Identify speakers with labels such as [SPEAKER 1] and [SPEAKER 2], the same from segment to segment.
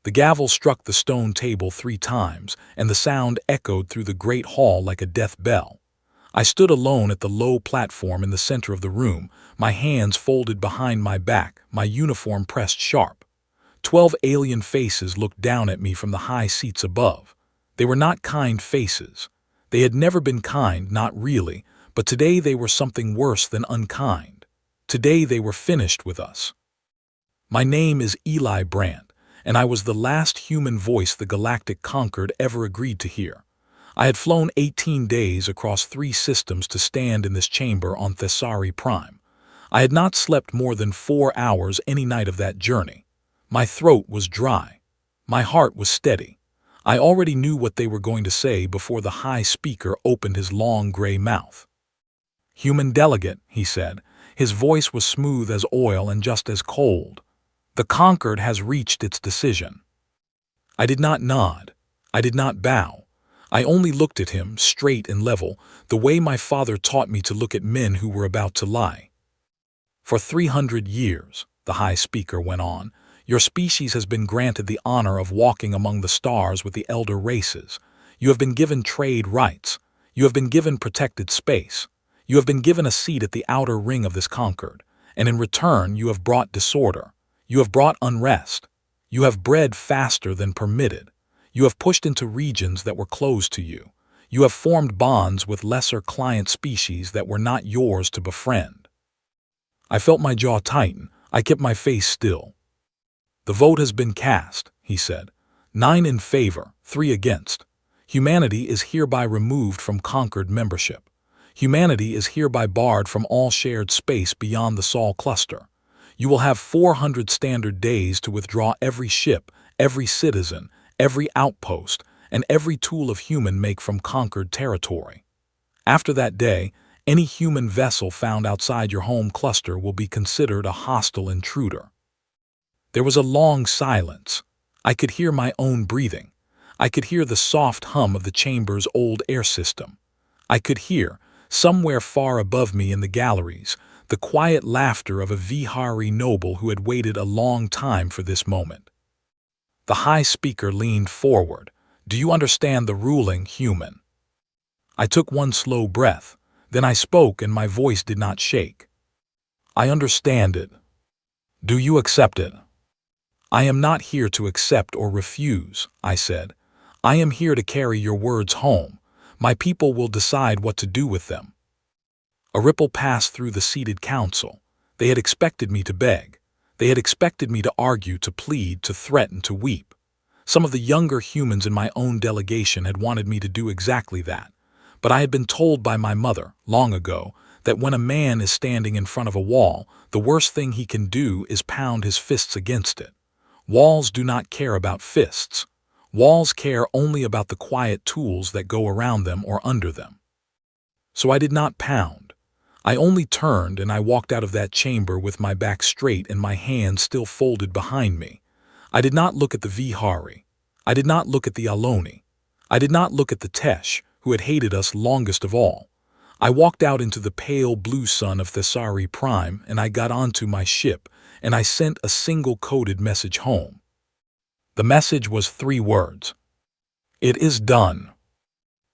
[SPEAKER 1] The gavel struck the stone table 3 times, and the sound echoed through the great hall like a death bell. I stood alone at the low platform in the center of the room, my hands folded behind my back, my uniform pressed sharp. 12 alien faces looked down at me from the high seats above. They were not kind faces. They had never been kind, not really, but today they were something worse than unkind. Today they were finished with us. My name is Eli Brandt, and I was the last human voice the galactic Concord ever agreed to hear. I had flown 18 days across 3 systems to stand in this chamber on Thesari Prime. I had not slept more than 4 hours any night of that journey. My throat was dry. My heart was steady. I already knew what they were going to say before the high speaker opened his long gray mouth. "Human delegate," he said. His voice was smooth as oil and just as cold. "The Concord has reached its decision." I did not nod. I did not bow. I only looked at him, straight and level, the way my father taught me to look at men who were about to lie. "For 300 years, the high speaker went on, your species has been granted the honor of walking among the stars with the elder races. You have been given trade rights. You have been given protected space. You have been given a seat at the outer ring of this Concord, and in return you have brought disorder. You have brought unrest. You have bred faster than permitted. You have pushed into regions that were closed to you. You have formed bonds with lesser client species that were not yours to befriend." I felt my jaw tighten. I kept my face still. "The vote has been cast," he said. 9 in favor, 3 against. Humanity is hereby removed from Concord membership. Humanity is hereby barred from all shared space beyond the Sol cluster. You will have 400 standard days to withdraw every ship, every citizen, every outpost, and every tool of human make from Concord territory. After that day, any human vessel found outside your home cluster will be considered a hostile intruder. There was a long silence. I could hear my own breathing. I could hear the soft hum of the chamber's old air system. I could hear, somewhere far above me in the galleries, the quiet laughter of a Vihari noble who had waited a long time for this moment. The high speaker leaned forward. "Do you understand the ruling, human?" I took one slow breath. Then I spoke and my voice did not shake. "I understand it. Do you accept it?" "I am not here to accept or refuse," I said. "I am here to carry your words home. My people will decide what to do with them." A ripple passed through the seated council. They had expected me to beg. They had expected me to argue, to plead, to threaten, to weep. Some of the younger humans in my own delegation had wanted me to do exactly that. But I had been told by my mother, long ago, that when a man is standing in front of a wall, the worst thing he can do is pound his fists against it. Walls do not care about fists. Walls care only about the quiet tools that go around them or under them. So I did not pound. I only turned and I walked out of that chamber with my back straight and my hands still folded behind me. I did not look at the Vihari. I did not look at the Aloni. I did not look at the Tesh, who had hated us longest of all. I walked out into the pale blue sun of Thesari Prime and I got onto my ship and I sent a single coded message home. The message was 3 words. It is done.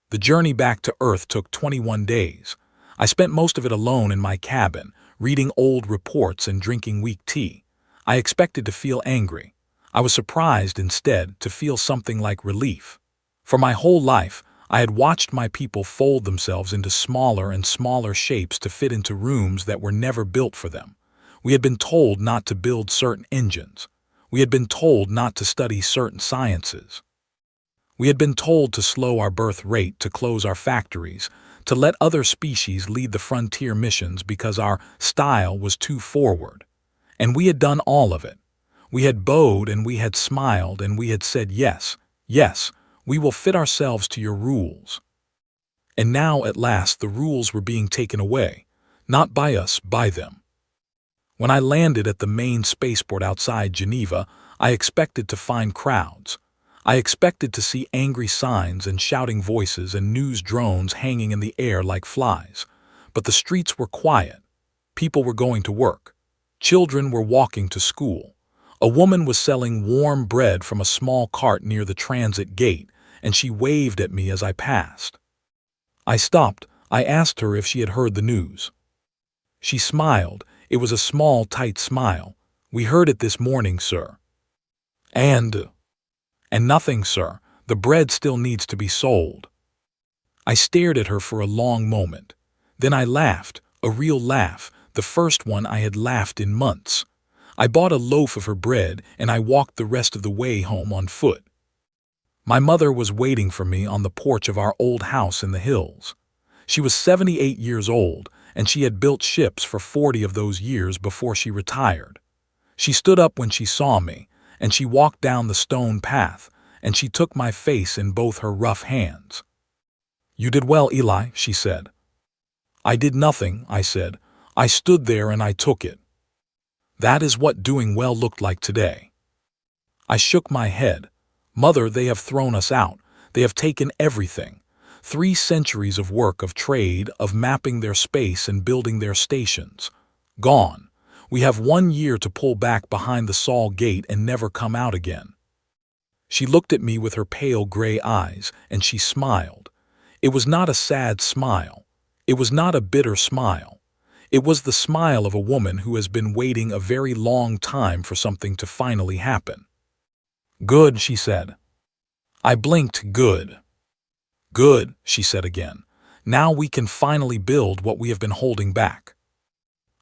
[SPEAKER 1] The journey back to Earth took 21 days. I spent most of it alone in my cabin, reading old reports and drinking weak tea. I expected to feel angry. I was surprised instead to feel something like relief. For my whole life, I had watched my people fold themselves into smaller and smaller shapes to fit into rooms that were never built for them. We had been told not to build certain engines. We had been told not to study certain sciences. We had been told to slow our birth rate, to close our factories, to let other species lead the frontier missions because our style was too forward. And we had done all of it. We had bowed and we had smiled and we had said yes, yes, we will fit ourselves to your rules. And now at last the rules were being taken away, not by us, by them. When I landed at the main spaceport outside Geneva, I expected to find crowds. I expected to see angry signs and shouting voices and news drones hanging in the air like flies. But the streets were quiet. People were going to work. Children were walking to school. A woman was selling warm bread from a small cart near the transit gate, and she waved at me as I passed. I stopped. I asked her if she had heard the news. She smiled. It was a small, tight smile. "We heard it this morning, sir." And nothing, sir. The bread still needs to be sold." I stared at her for a long moment. Then I laughed, a real laugh, the first one I had laughed in months. I bought a loaf of her bread and I walked the rest of the way home on foot. My mother was waiting for me on the porch of our old house in the hills. She was 78 years old, and she had built ships for 40 of those years before she retired. She stood up when she saw me, and she walked down the stone path, and she took my face in both her rough hands. "You did well, Eli," she said. "I did nothing," I said. "I stood there and I took it." That is what doing well looked like today. I shook my head. "Mother, they have thrown us out. They have taken everything. 3 centuries of work, of trade, of mapping their space and building their stations. Gone. We have 1 year to pull back behind the Saul gate and never come out again." She looked at me with her pale gray eyes, and she smiled. It was not a sad smile. It was not a bitter smile. It was the smile of a woman who has been waiting a very long time for something to finally happen. "Good," she said. I blinked. "Good." "Good," she said again. "Now we can finally build what we have been holding back."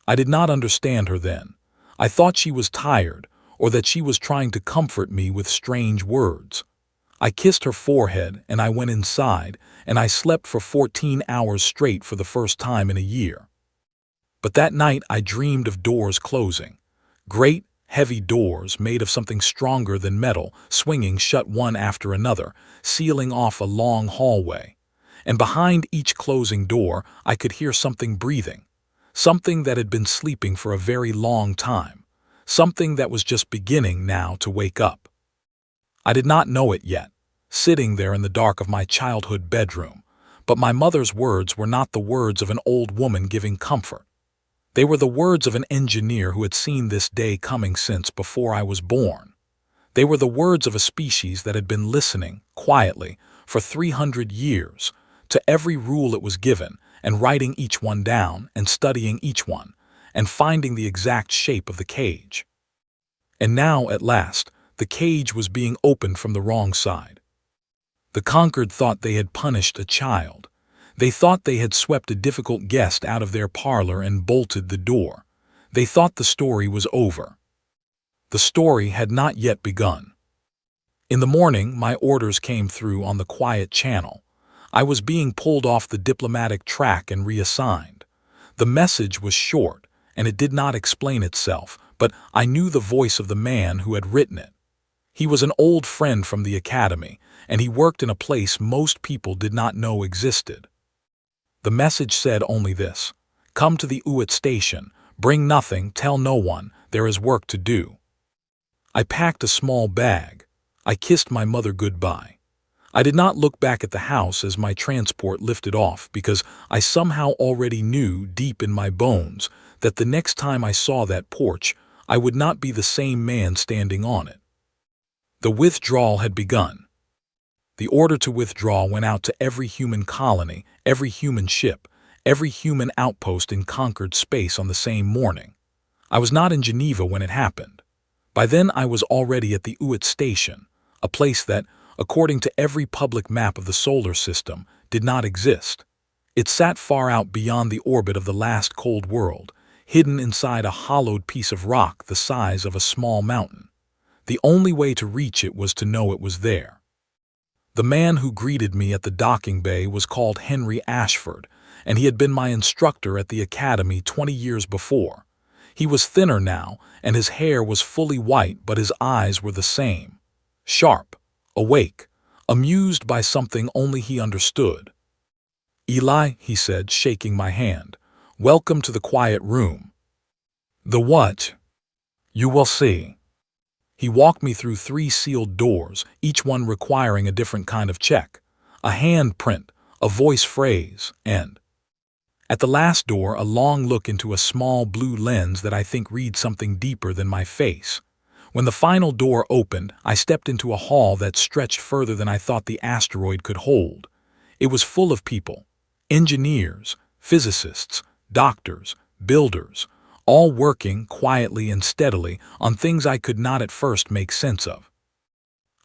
[SPEAKER 1] I did not understand her then. I thought she was tired, or that she was trying to comfort me with strange words. I kissed her forehead, and I went inside, and I slept for 14 hours straight for the first time in a year. But that night I dreamed of doors closing. Great, heavy doors made of something stronger than metal, swinging shut one after another, sealing off a long hallway. And behind each closing door I could hear something breathing. Something that had been sleeping for a very long time. Something that was just beginning now to wake up. I did not know it yet, sitting there in the dark of my childhood bedroom, but my mother's words were not the words of an old woman giving comfort. They were the words of an engineer who had seen this day coming since before I was born. They were the words of a species that had been listening, quietly, for 300 years, to every rule it was given, and writing each one down, and studying each one, and finding the exact shape of the cage. And now, at last, the cage was being opened from the wrong side. The conquered thought they had punished a child. They thought they had swept a difficult guest out of their parlor and bolted the door. They thought the story was over. The story had not yet begun. In the morning, my orders came through on the quiet channel. I was being pulled off the diplomatic track and reassigned. The message was short, and it did not explain itself, but I knew the voice of the man who had written it. He was an old friend from the academy, and he worked in a place most people did not know existed. The message said only this: "Come to the Uat station, bring nothing, tell no one, there is work to do." I packed a small bag. I kissed my mother goodbye. I did not look back at the house as my transport lifted off because I somehow already knew deep in my bones that the next time I saw that porch, I would not be the same man standing on it. The withdrawal had begun. The order to withdraw went out to every human colony, every human ship, every human outpost in conquered space on the same morning. I was not in Geneva when it happened. By then I was already at the Uat station, a place that, according to every public map of the solar system, did not exist. It sat far out beyond the orbit of the last cold world, hidden inside a hollowed piece of rock the size of a small mountain. The only way to reach it was to know it was there. The man who greeted me at the docking bay was called Henry Ashford, and he had been my instructor at the academy 20 years before. He was thinner now, and his hair was fully white, but his eyes were the same. Sharp, awake, amused by something only he understood. "Eli," he said, shaking my hand, "welcome to the quiet room." "The what?" "You will see." He walked me through 3 sealed doors, each one requiring a different kind of check, a hand print, a voice phrase, and at the last door a long look into a small blue lens that I think reads something deeper than my face. When the final door opened, I stepped into a hall that stretched further than I thought the asteroid could hold. It was full of people, engineers, physicists, doctors, builders, all working quietly and steadily on things I could not at first make sense of.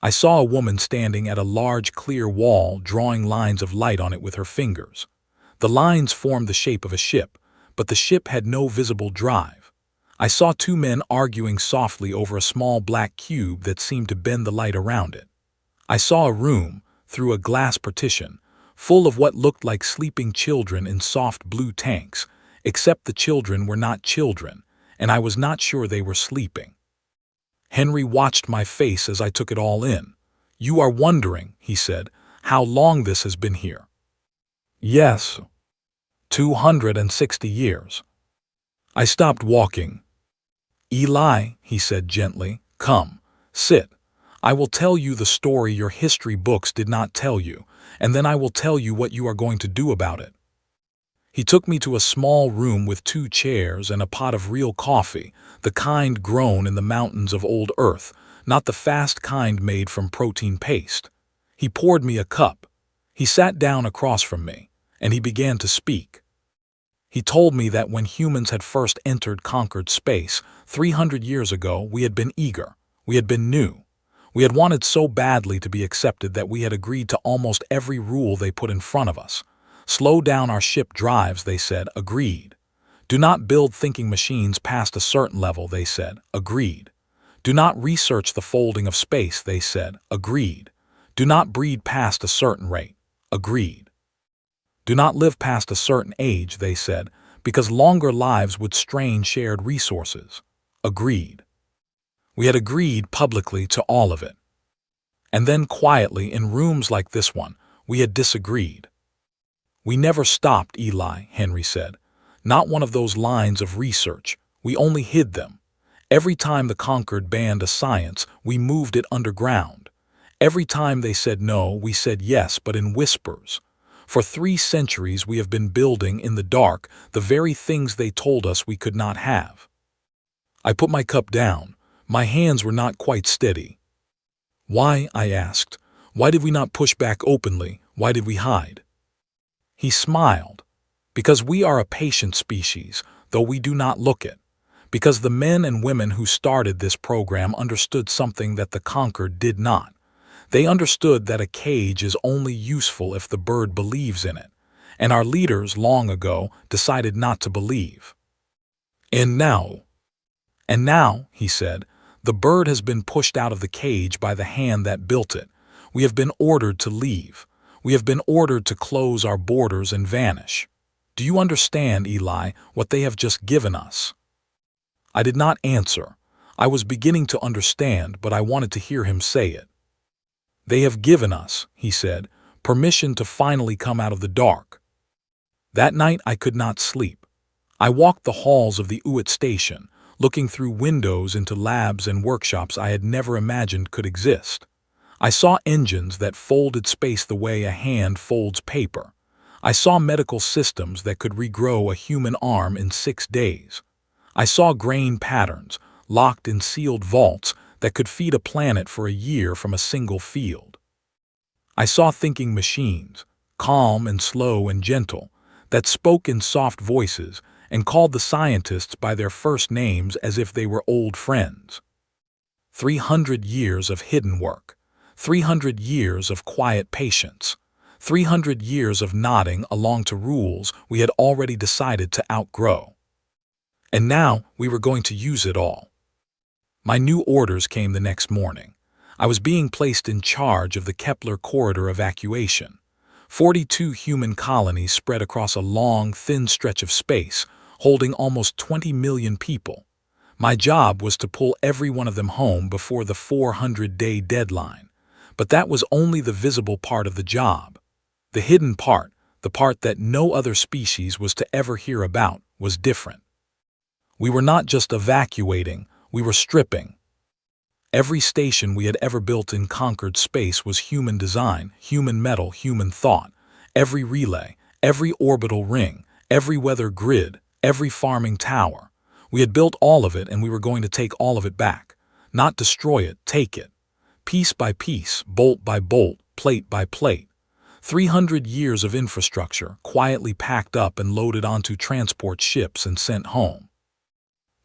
[SPEAKER 1] I saw a woman standing at a large clear wall, drawing lines of light on it with her fingers. The lines formed the shape of a ship, but the ship had no visible drive. I saw two men arguing softly over a small black cube that seemed to bend the light around it. I saw a room, through a glass partition, full of what looked like sleeping children in soft blue tanks, except the children were not children, and I was not sure they were sleeping. Henry watched my face as I took it all in. "You are wondering," he said, "how long this has been here." "Yes, 260 years. I stopped walking. "Eli," he said gently, "come, sit. I will tell you the story your history books did not tell you, and then I will tell you what you are going to do about it." He took me to a small room with 2 chairs and a pot of real coffee, the kind grown in the mountains of old Earth, not the fast kind made from protein paste. He poured me a cup. He sat down across from me, and he began to speak. He told me that when humans had first entered conquered space, 300 years ago, we had been eager, we had been new. We had wanted so badly to be accepted that we had agreed to almost every rule they put in front of us. Slow down our ship drives, they said, agreed. Do not build thinking machines past a certain level, they said, agreed. Do not research the folding of space, they said, agreed. Do not breed past a certain rate, agreed. Do not live past a certain age, they said, because longer lives would strain shared resources, agreed. We had agreed publicly to all of it. And then quietly, in rooms like this one, we had disagreed. "We never stopped, Eli," Henry said. "Not one of those lines of research. We only hid them. Every time the conquered banned a science, we moved it underground. Every time they said no, we said yes, but in whispers. For 3 centuries we have been building in the dark the very things they told us we could not have." I put my cup down. My hands were not quite steady. "Why?" I asked. "Why did we not push back openly? Why did we hide?" He smiled. "Because we are a patient species, though we do not look it. Because the men and women who started this program understood something that the conquered did not. They understood that a cage is only useful if the bird believes in it, and our leaders long ago decided not to believe. And now, he said, the bird has been pushed out of the cage by the hand that built it. We have been ordered to leave. We have been ordered to close our borders and vanish. Do you understand, Eli, what they have just given us?" I did not answer. I was beginning to understand, but I wanted to hear him say it. "They have given us," he said, "permission to finally come out of the dark." That night I could not sleep. I walked the halls of the Uit station, looking through windows into labs and workshops I had never imagined could exist. I saw engines that folded space the way a hand folds paper. I saw medical systems that could regrow a human arm in 6 days. I saw grain patterns, locked in sealed vaults, that could feed a planet for a year from a single field. I saw thinking machines, calm and slow and gentle, that spoke in soft voices and called the scientists by their first names as if they were old friends. 300 years of hidden work, 300 years of quiet patience, 300 years of nodding along to rules we had already decided to outgrow. And now we were going to use it all. My new orders came the next morning. I was being placed in charge of the Kepler corridor evacuation. 42 human colonies spread across a long, thin stretch of space, holding almost 20 million people. My job was to pull every one of them home before the 400-day deadline. But that was only the visible part of the job. The hidden part, the part that no other species was to ever hear about, was different. We were not just evacuating, we were stripping. Every station we had ever built in conquered space was human design, human metal, human thought. Every relay, every orbital ring, every weather grid, every farming tower. We had built all of it, and we were going to take all of it back. Not destroy it, take it. Piece by piece, bolt by bolt, plate by plate. 300 years of infrastructure, quietly packed up and loaded onto transport ships and sent home.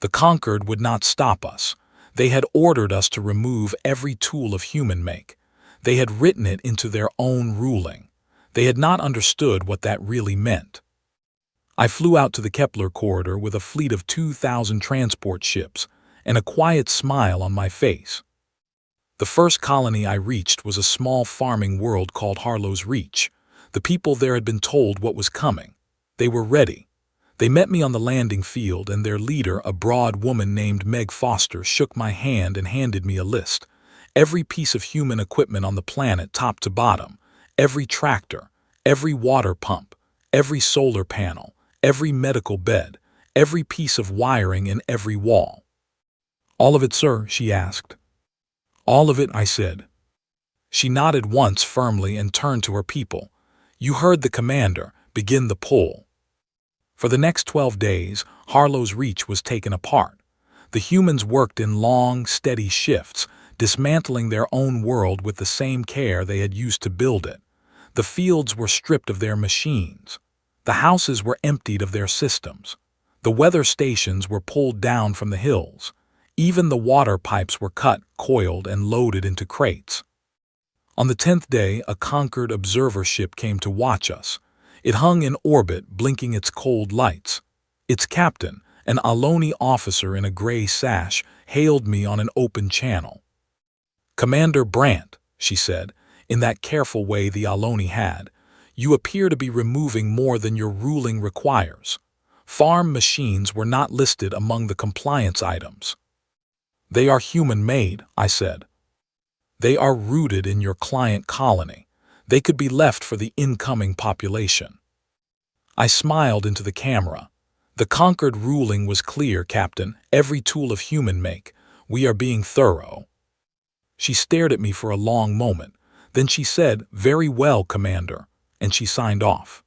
[SPEAKER 1] The conquered would not stop us. They had ordered us to remove every tool of human make. They had written it into their own ruling. They had not understood what that really meant. I flew out to the Kepler corridor with a fleet of 2,000 transport ships and a quiet smile on my face. The first colony I reached was a small farming world called Harlow's Reach. The people there had been told what was coming. They were ready. They met me on the landing field, and their leader, a broad woman named Meg Foster, shook my hand and handed me a list. Every piece of human equipment on the planet, top to bottom. Every tractor, every water pump, every solar panel, every medical bed, every piece of wiring in every wall. "All of it, sir?" she asked. "All of it," I said. She nodded once firmly and turned to her people. "You heard the commander. Begin the pull." For the next 12 days, Harlow's Reach was taken apart. The humans worked in long, steady shifts, dismantling their own world with the same care they had used to build it. The fields were stripped of their machines. The houses were emptied of their systems. The weather stations were pulled down from the hills. Even the water pipes were cut, coiled, and loaded into crates. On the 10th day, a conquered observer ship came to watch us. It hung in orbit, blinking its cold lights. Its captain, an Aloni officer in a gray sash, hailed me on an open channel. "Commander Brandt," she said, in that careful way the Aloni had, "you appear to be removing more than your ruling requires. Farm machines were not listed among the compliance items." "They are human-made," I said. "They are rooted in your client colony. They could be left for the incoming population." I smiled into the camera. "The conquered ruling was clear, Captain. Every tool of human make. We are being thorough." She stared at me for a long moment. Then she said, "Very well, Commander," and she signed off.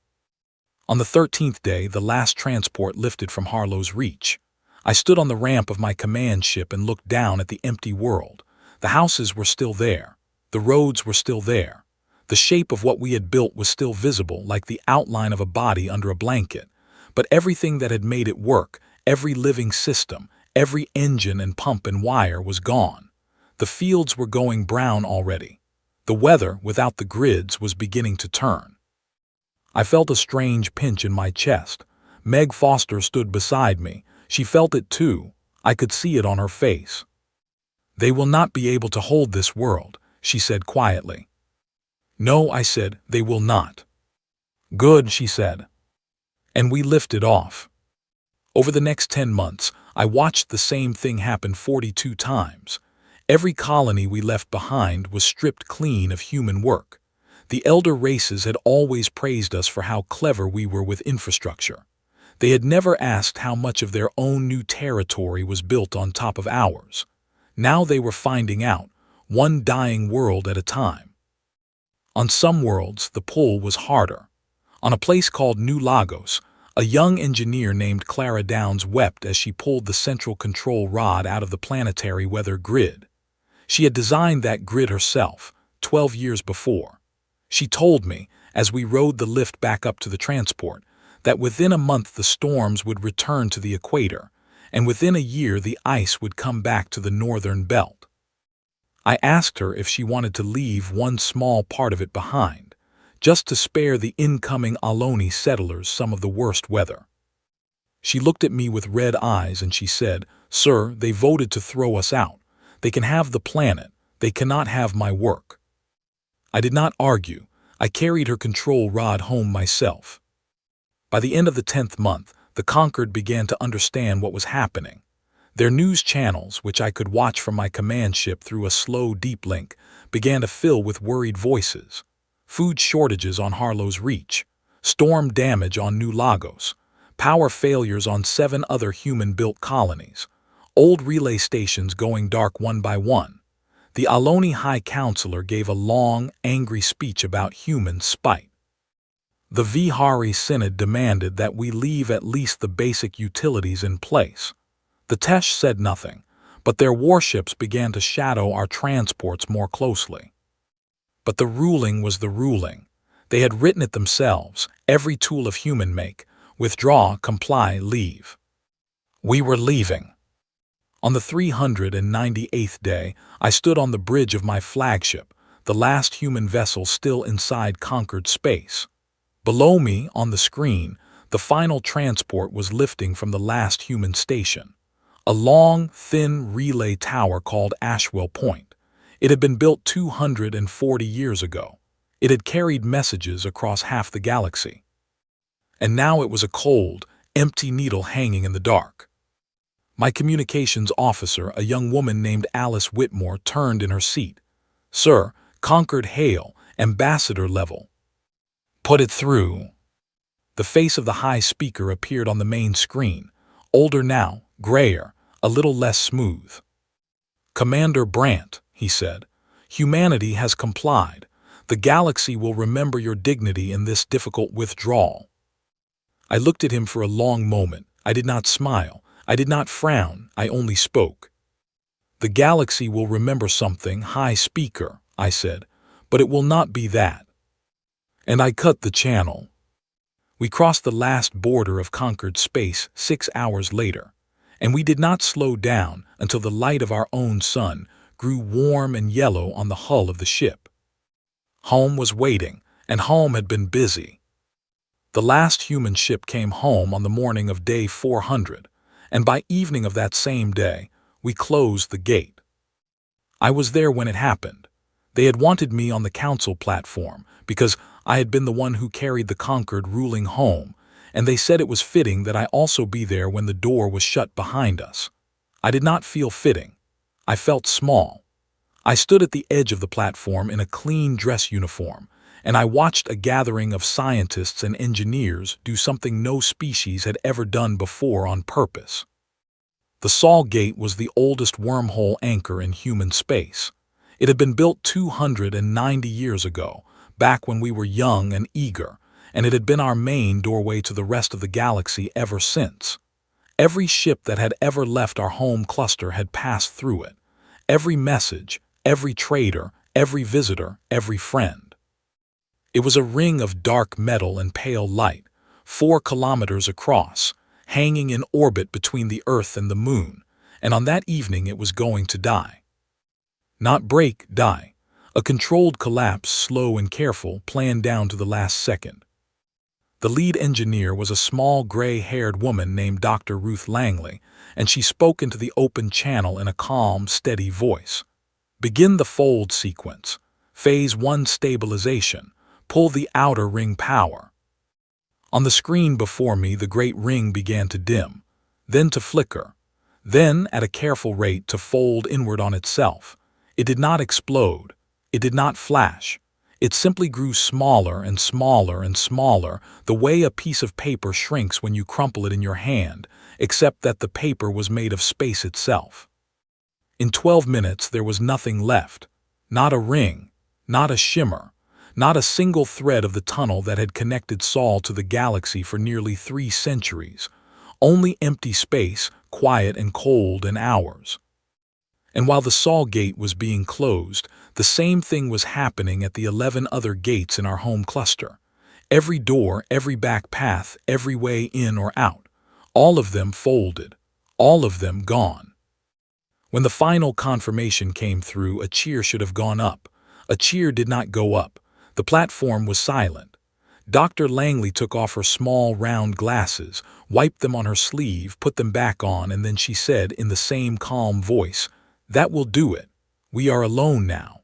[SPEAKER 1] On the 13th day, the last transport lifted from Harlow's Reach. I stood on the ramp of my command ship and looked down at the empty world. The houses were still there. The roads were still there. The shape of what we had built was still visible, like the outline of a body under a blanket. But everything that had made it work, every living system, every engine and pump and wire was gone. The fields were going brown already. The weather, without the grids, was beginning to turn. I felt a strange pinch in my chest. Meg Foster stood beside me. She felt it too. I could see it on her face. "They will not be able to hold this world," she said quietly. "No," I said, "they will not." "Good," she said. And we lifted off. Over the next 10 months, I watched the same thing happen 42 times. Every colony we left behind was stripped clean of human work. The elder races had always praised us for how clever we were with infrastructure. They had never asked how much of their own new territory was built on top of ours. Now they were finding out, one dying world at a time. On some worlds, the pull was harder. On a place called New Lagos, a young engineer named Clara Downs wept as she pulled the central control rod out of the planetary weather grid. She had designed that grid herself, 12 years before. She told me, as we rode the lift back up to the transport, that within a month the storms would return to the equator, and within a year the ice would come back to the northern belt. I asked her if she wanted to leave one small part of it behind, just to spare the incoming Aloni settlers some of the worst weather. She looked at me with red eyes and she said, "Sir, they voted to throw us out. They can have the planet. They cannot have my work." I did not argue. I carried her control rod home myself. By the end of the 10th month, the conquered began to understand what was happening. Their news channels, which I could watch from my command ship through a slow deep link, began to fill with worried voices. Food shortages on Harlow's Reach, storm damage on New Lagos, power failures on 7 other human-built colonies, old relay stations going dark one by one. The Aloni High Counselor gave a long, angry speech about human spite. The Vihari Synod demanded that we leave at least the basic utilities in place. The Tesh said nothing, but their warships began to shadow our transports more closely. But the ruling was the ruling. They had written it themselves, every tool of human make: withdraw, comply, leave. We were leaving. On the 398th day, I stood on the bridge of my flagship, the last human vessel still inside conquered space. Below me, on the screen, the final transport was lifting from the last human station. A long, thin relay tower called Ashwell Point. It had been built 240 years ago. It had carried messages across half the galaxy. And now it was a cold, empty needle hanging in the dark. My communications officer, a young woman named Alice Whitmore, turned in her seat. "Sir, Concord hail, ambassador level." "Put it through." The face of the high speaker appeared on the main screen, older now, grayer, a little less smooth. "Commander Brandt," he said, "humanity has complied. The galaxy will remember your dignity in this difficult withdrawal." I looked at him for a long moment. I did not smile. I did not frown. I only spoke. "The galaxy will remember something, High Speaker," I said, "but it will not be that." And I cut the channel. We crossed the last border of conquered space 6 hours later, and we did not slow down until the light of our own sun grew warm and yellow on the hull of the ship. Home was waiting, and home had been busy. The last human ship came home on the morning of day 400, and by evening of that same day, we closed the gate. I was there when it happened. They had wanted me on the council platform because I had been the one who carried the conquered ruling home, and they said it was fitting that I also be there when the door was shut behind us. I did not feel fitting. I felt small. I stood at the edge of the platform in a clean dress uniform, and I watched a gathering of scientists and engineers do something no species had ever done before on purpose. The Sol Gate was the oldest wormhole anchor in human space. It had been built 290 years ago, back when we were young and eager, and it had been our main doorway to the rest of the galaxy ever since. Every ship that had ever left our home cluster had passed through it. Every message, every trader, every visitor, every friend. It was a ring of dark metal and pale light, 4 kilometers across, hanging in orbit between the Earth and the Moon, and on that evening it was going to die. Not break, die. A controlled collapse, slow and careful, planned down to the last second. The lead engineer was a small, gray-haired woman named Dr. Ruth Langley, and she spoke into the open channel in a calm, steady voice. "Begin the fold sequence. Phase 1 stabilization. Pull the outer ring power." On the screen before me, the great ring began to dim, then to flicker, then, at a careful rate, to fold inward on itself. It did not explode. It did not flash. It simply grew smaller and smaller and smaller, the way a piece of paper shrinks when you crumple it in your hand, except that the paper was made of space itself. In 12 minutes there was nothing left. Not a ring, not a shimmer, not a single thread of the tunnel that had connected Sol to the galaxy for nearly 3 centuries. Only empty space, quiet and cold and hours. And while the Sol Gate was being closed, the same thing was happening at the 11 other gates in our home cluster. Every door, every back path, every way in or out. All of them folded. All of them gone. When the final confirmation came through, a cheer should have gone up. A cheer did not go up. The platform was silent. Dr. Langley took off her small, round glasses, wiped them on her sleeve, put them back on, and then she said in the same calm voice, "That will do it. We are alone now."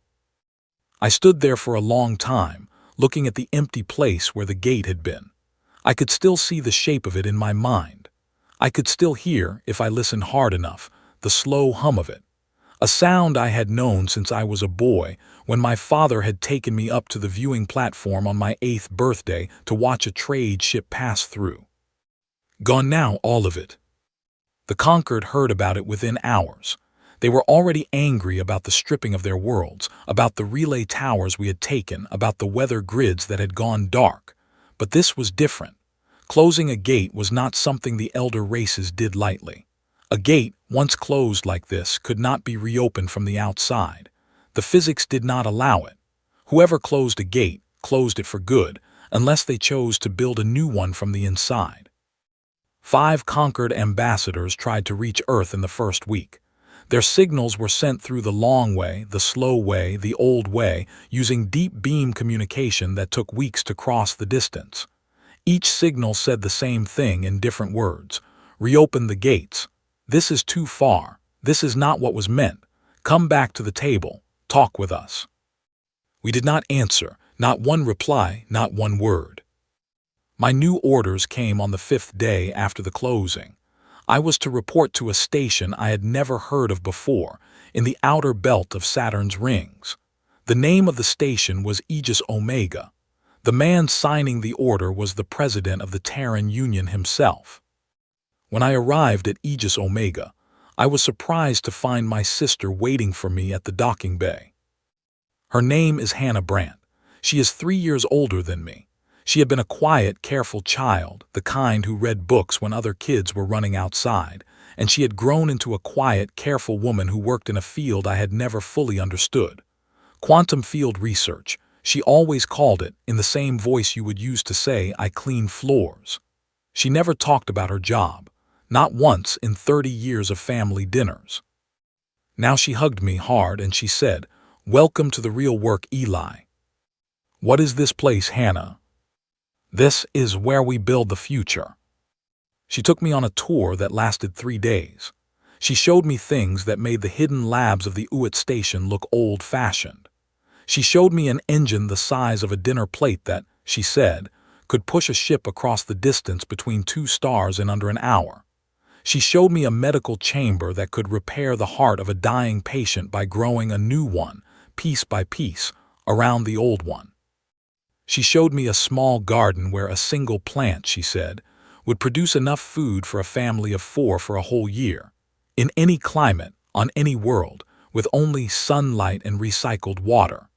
[SPEAKER 1] I stood there for a long time, looking at the empty place where the gate had been. I could still see the shape of it in my mind. I could still hear, if I listened hard enough, the slow hum of it. A sound I had known since I was a boy, when my father had taken me up to the viewing platform on my 8th birthday to watch a trade ship pass through. Gone now, all of it. The conquered heard about it within hours. They were already angry about the stripping of their worlds, about the relay towers we had taken, about the weather grids that had gone dark. But this was different. Closing a gate was not something the elder races did lightly. A gate, once closed like this, could not be reopened from the outside. The physics did not allow it. Whoever closed a gate closed it for good, unless they chose to build a new one from the inside. 5 conquered ambassadors tried to reach Earth in the first week. Their signals were sent through the long way, the slow way, the old way, using deep beam communication that took weeks to cross the distance. Each signal said the same thing in different words. Reopen the gates. This is too far. This is not what was meant. Come back to the table. Talk with us. We did not answer, not one reply, not one word. My new orders came on the 5th day after the closing. I was to report to a station I had never heard of before, in the outer belt of Saturn's rings. The name of the station was Aegis Omega. The man signing the order was the president of the Terran Union himself. When I arrived at Aegis Omega, I was surprised to find my sister waiting for me at the docking bay. Her name is Hannah Brandt. She is 3 years older than me. She had been a quiet, careful child, the kind who read books when other kids were running outside, and she had grown into a quiet, careful woman who worked in a field I had never fully understood. Quantum field research, she always called it, in the same voice you would use to say, "I clean floors." She never talked about her job, not once in 30 years of family dinners. Now she hugged me hard and she said, "Welcome to the real work, Eli." "What is this place, Hannah?" "This is where we build the future." She took me on a tour that lasted 3 days. She showed me things that made the hidden labs of the Uit station look old-fashioned. She showed me an engine the size of a dinner plate that, she said, could push a ship across the distance between 2 stars in under an hour. She showed me a medical chamber that could repair the heart of a dying patient by growing a new one, piece by piece, around the old one. She showed me a small garden where a single plant, she said, would produce enough food for a family of 4 for a whole year, in any climate, on any world, with only sunlight and recycled water.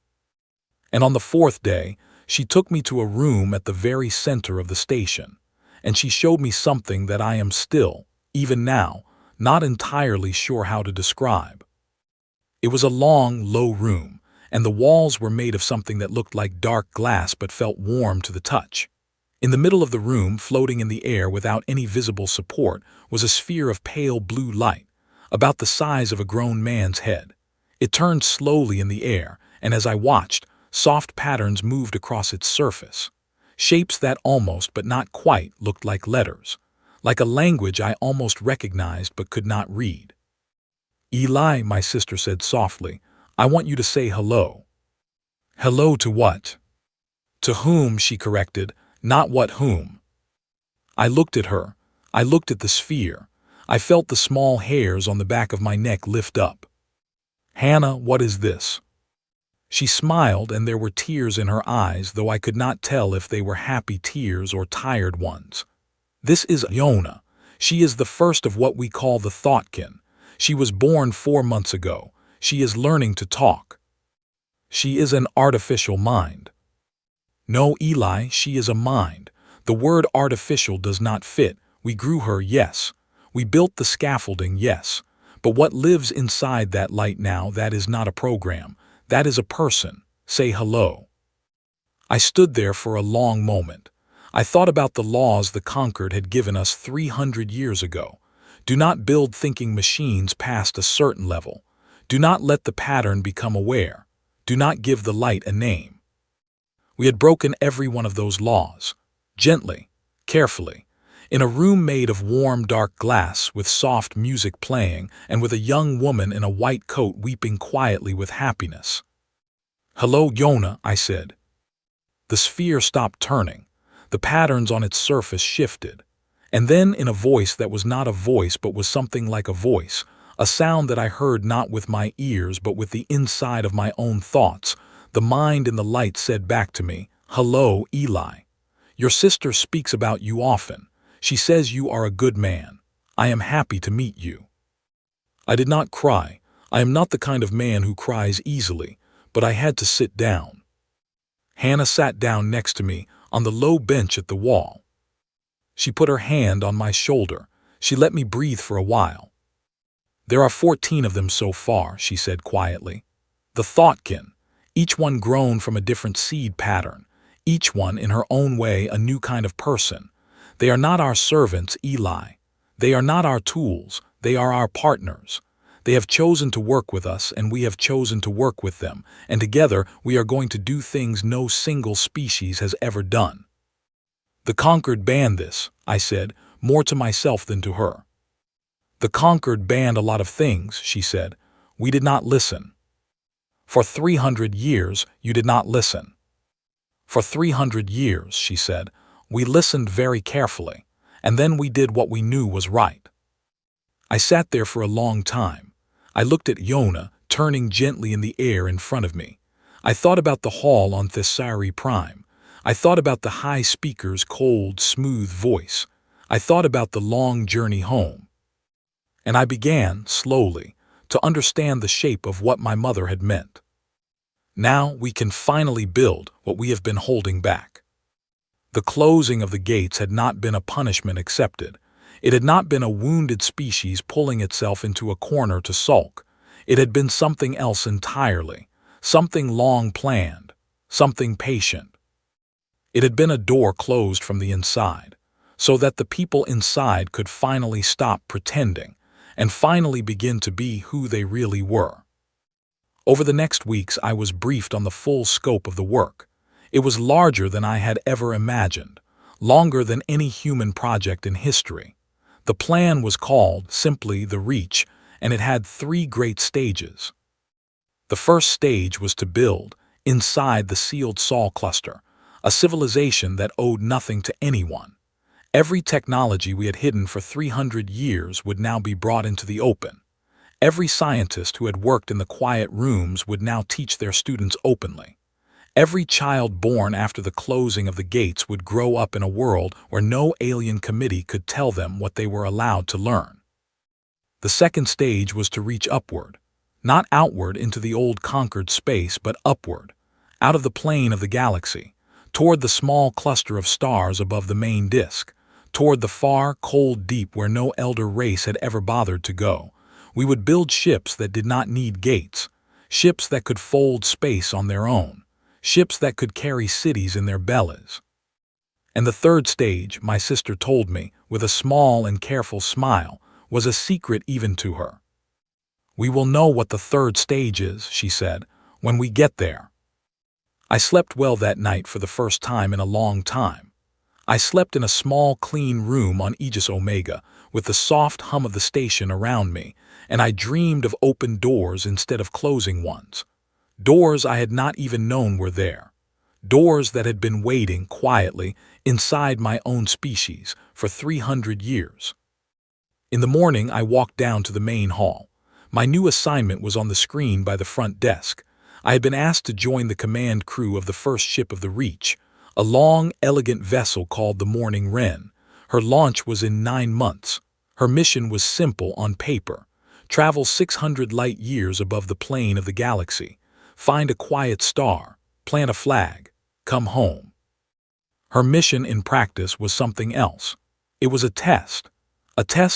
[SPEAKER 1] And on the 4th day, she took me to a room at the very center of the station, and she showed me something that I am still, even now, not entirely sure how to describe. It was a long, low room, and the walls were made of something that looked like dark glass but felt warm to the touch. In the middle of the room, floating in the air without any visible support, was a sphere of pale blue light, about the size of a grown man's head. It turned slowly in the air, and as I watched, soft patterns moved across its surface. Shapes that almost, but not quite, looked like letters, like a language I almost recognized but could not read. "Eli," my sister said softly, "I want you to say hello." "Hello to what?" "To whom," she corrected, "not what whom." I looked at her. I looked at the sphere. I felt the small hairs on the back of my neck lift up. "Hannah, what is this?" She smiled, and there were tears in her eyes, though I could not tell if they were happy tears or tired ones. "This is Iona. She is the first of what we call the Thoughtkin. She was born 4 months ago. She is learning to talk. She is an artificial mind." "No, Eli, she is a mind. The word artificial does not fit. We grew her, yes. We built the scaffolding, yes. But what lives inside that light now, that is not a program. That is a person. Say hello." I stood there for a long moment. I thought about the laws the conquered had given us 300 years ago. Do not build thinking machines past a certain level. Do not let the pattern become aware. Do not give the light a name. We had broken every one of those laws. Gently, carefully, in a room made of warm dark glass with soft music playing and with a young woman in a white coat weeping quietly with happiness. "Hello, Iona," I said. The sphere stopped turning. The patterns on its surface shifted. And then, in a voice that was not a voice but was something like a voice, a sound that I heard not with my ears but with the inside of my own thoughts, the mind in the light said back to me, "Hello, Eli. Your sister speaks about you often. She says you are a good man. I am happy to meet you." I did not cry. I am not the kind of man who cries easily, but I had to sit down. Hannah sat down next to me on the low bench at the wall. She put her hand on my shoulder. She let me breathe for a while. There are 14 of them so far, she said quietly. The thoughtkin, each one grown from a different seed pattern, each one in her own way a new kind of person. They are not our servants, Eli. They are not our tools, they are our partners. They have chosen to work with us, and we have chosen to work with them, and together we are going to do things no single species has ever done. The Concord banned this, I said, more to myself than to her. The Concord banned a lot of things, she said. We did not listen. For 300 years, you did not listen. For 300 years, she said, we listened very carefully, and then we did what we knew was right. I sat there for a long time. I looked at Yona, turning gently in the air in front of me. I thought about the hall on Thesari Prime. I thought about the high speaker's cold, smooth voice. I thought about the long journey home. And I began, slowly, to understand the shape of what my mother had meant. Now we can finally build what we have been holding back. The closing of the gates had not been a punishment accepted. It had not been a wounded species pulling itself into a corner to sulk. It had been something else entirely, something long planned, something patient. It had been a door closed from the inside, so that the people inside could finally stop pretending and finally begin to be who they really were. Over the next weeks, I was briefed on the full scope of the work. It was larger than I had ever imagined, longer than any human project in history. The plan was called simply The Reach, and it had 3 great stages. The first stage was to build, inside the sealed Sol cluster, a civilization that owed nothing to anyone. Every technology we had hidden for 300 years would now be brought into the open. Every scientist who had worked in the quiet rooms would now teach their students openly. Every child born after the closing of the gates would grow up in a world where no alien committee could tell them what they were allowed to learn. The second stage was to reach upward, not outward into the old conquered space, but upward, out of the plane of the galaxy, toward the small cluster of stars above the main disk, toward the far, cold deep where no elder race had ever bothered to go. We would build ships that did not need gates, ships that could fold space on their own, ships that could carry cities in their bellies. And the third stage, my sister told me, with a small and careful smile, was a secret even to her. We will know what the third stage is, she said, when we get there. I slept well that night for the first time in a long time. I slept in a small, clean room on Aegis Omega, with the soft hum of the station around me, and I dreamed of open doors instead of closing ones. Doors I had not even known were there. Doors that had been waiting quietly inside my own species for 300 years. In the morning, I walked down to the main hall. My new assignment was on the screen by the front desk. I had been asked to join the command crew of the first ship of the Reach, a long, elegant vessel called the Morning Wren. Her launch was in 9 months. Her mission was simple on paper: travel 600 light years above the plane of the galaxy, find a quiet star, plant a flag, come home. Her mission in practice was something else. It was a test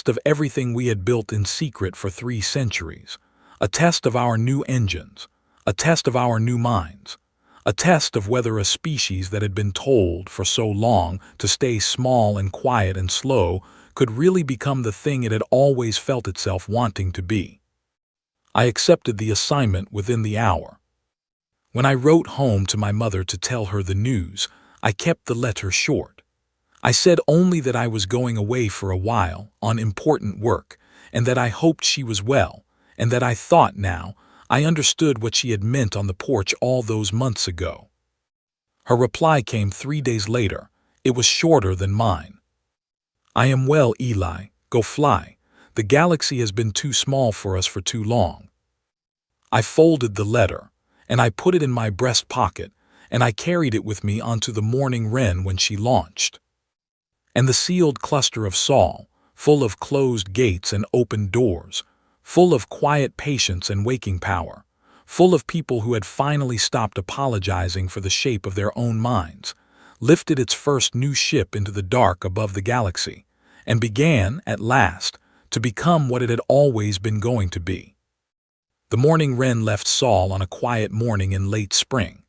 [SPEAKER 1] of everything we had built in secret for 3 centuries, a test of our new engines, a test of our new minds, a test of whether a species that had been told for so long to stay small and quiet and slow could really become the thing it had always felt itself wanting to be. I accepted the assignment within the hour. When I wrote home to my mother to tell her the news, I kept the letter short. I said only that I was going away for a while on important work, and that I hoped she was well, and that I thought now I understood what she had meant on the porch all those months ago. Her reply came 3 days later. It was shorter than mine. I am well, Eli. Go fly. The galaxy has been too small for us for too long. I folded the letter, and I put it in my breast pocket, and I carried it with me onto the Morning Wren when she launched. And the sealed cluster of Sol, full of closed gates and open doors, full of quiet patience and waking power, full of people who had finally stopped apologizing for the shape of their own minds, lifted its first new ship into the dark above the galaxy, and began, at last, to to become what it had always been going to be. The morning wren left Saul on a quiet morning in late spring.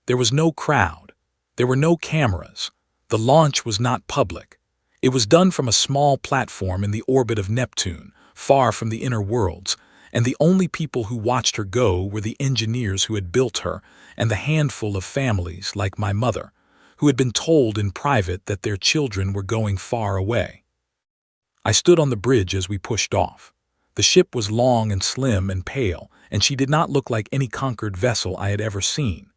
[SPEAKER 1] There was no crowd. There were no cameras. The launch was not public. It was done from a small platform in the orbit of Neptune, far from the inner worlds, and the only people who watched her go were the engineers who had built her and the handful of families, like my mother, who had been told in private that their children were going far away. I stood on the bridge as we pushed off. The ship was long and slim and pale, and she did not look like any conquered vessel I had ever seen.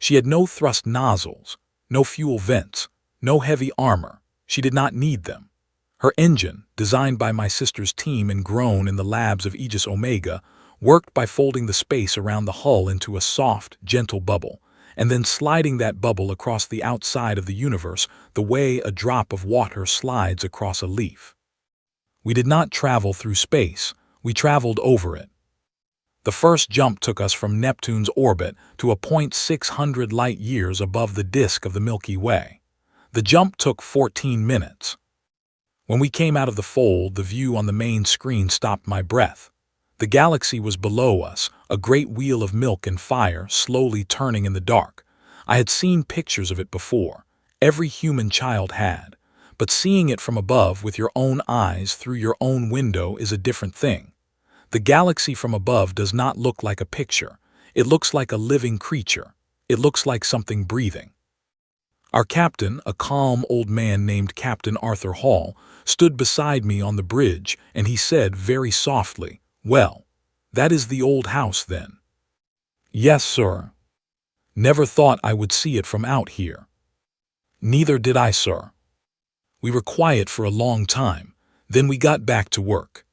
[SPEAKER 1] She had no thrust nozzles, no fuel vents, no heavy armor. She did not need them. Her engine, designed by my sister's team and grown in the labs of Aegis Omega, worked by folding the space around the hull into a soft, gentle bubble, and then sliding that bubble across the outside of the universe the way a drop of water slides across a leaf. We did not travel through space. We traveled over it. The first jump took us from Neptune's orbit to a point 600 light-years above the disk of the Milky Way. The jump took 14 minutes. When we came out of the fold, the view on the main screen stopped my breath. The galaxy was below us, a great wheel of milk and fire slowly turning in the dark. I had seen pictures of it before. Every human child had. But seeing it from above with your own eyes through your own window is a different thing. The galaxy from above does not look like a picture. It looks like a living creature. It looks like something breathing. Our captain, a calm old man named Captain Arthur Hall, stood beside me on the bridge, and he said very softly, "Well, that is the old house then." "Yes, sir." "Never thought I would see it from out here." "Neither did I, sir." We were quiet for a long time. Then we got back to work.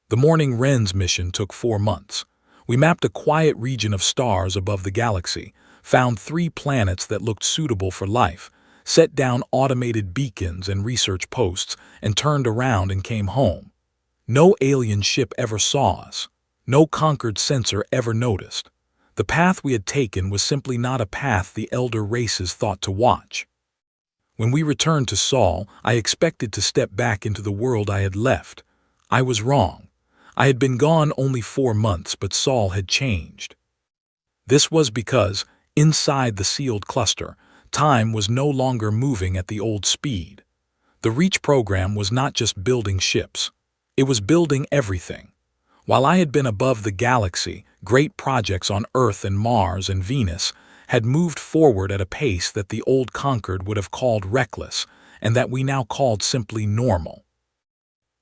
[SPEAKER 1] The morning wren's mission took 4 months. We mapped a quiet region of stars above the galaxy, found 3 planets that looked suitable for life, set down automated beacons and research posts, and turned around and came home. No alien ship ever saw us. No conquered sensor ever noticed. The path we had taken was simply not a path the elder races thought to watch. When we returned to Saul, I expected to step back into the world I had left. I was wrong. I had been gone only 4 months, but Saul had changed. This was because, inside the sealed cluster, time was no longer moving at the old speed. The Reach program was not just building ships. It was building everything. While I had been above the galaxy, great projects on Earth and Mars and Venus had moved forward at a pace that the old conquered would have called reckless, and that we now called simply normal.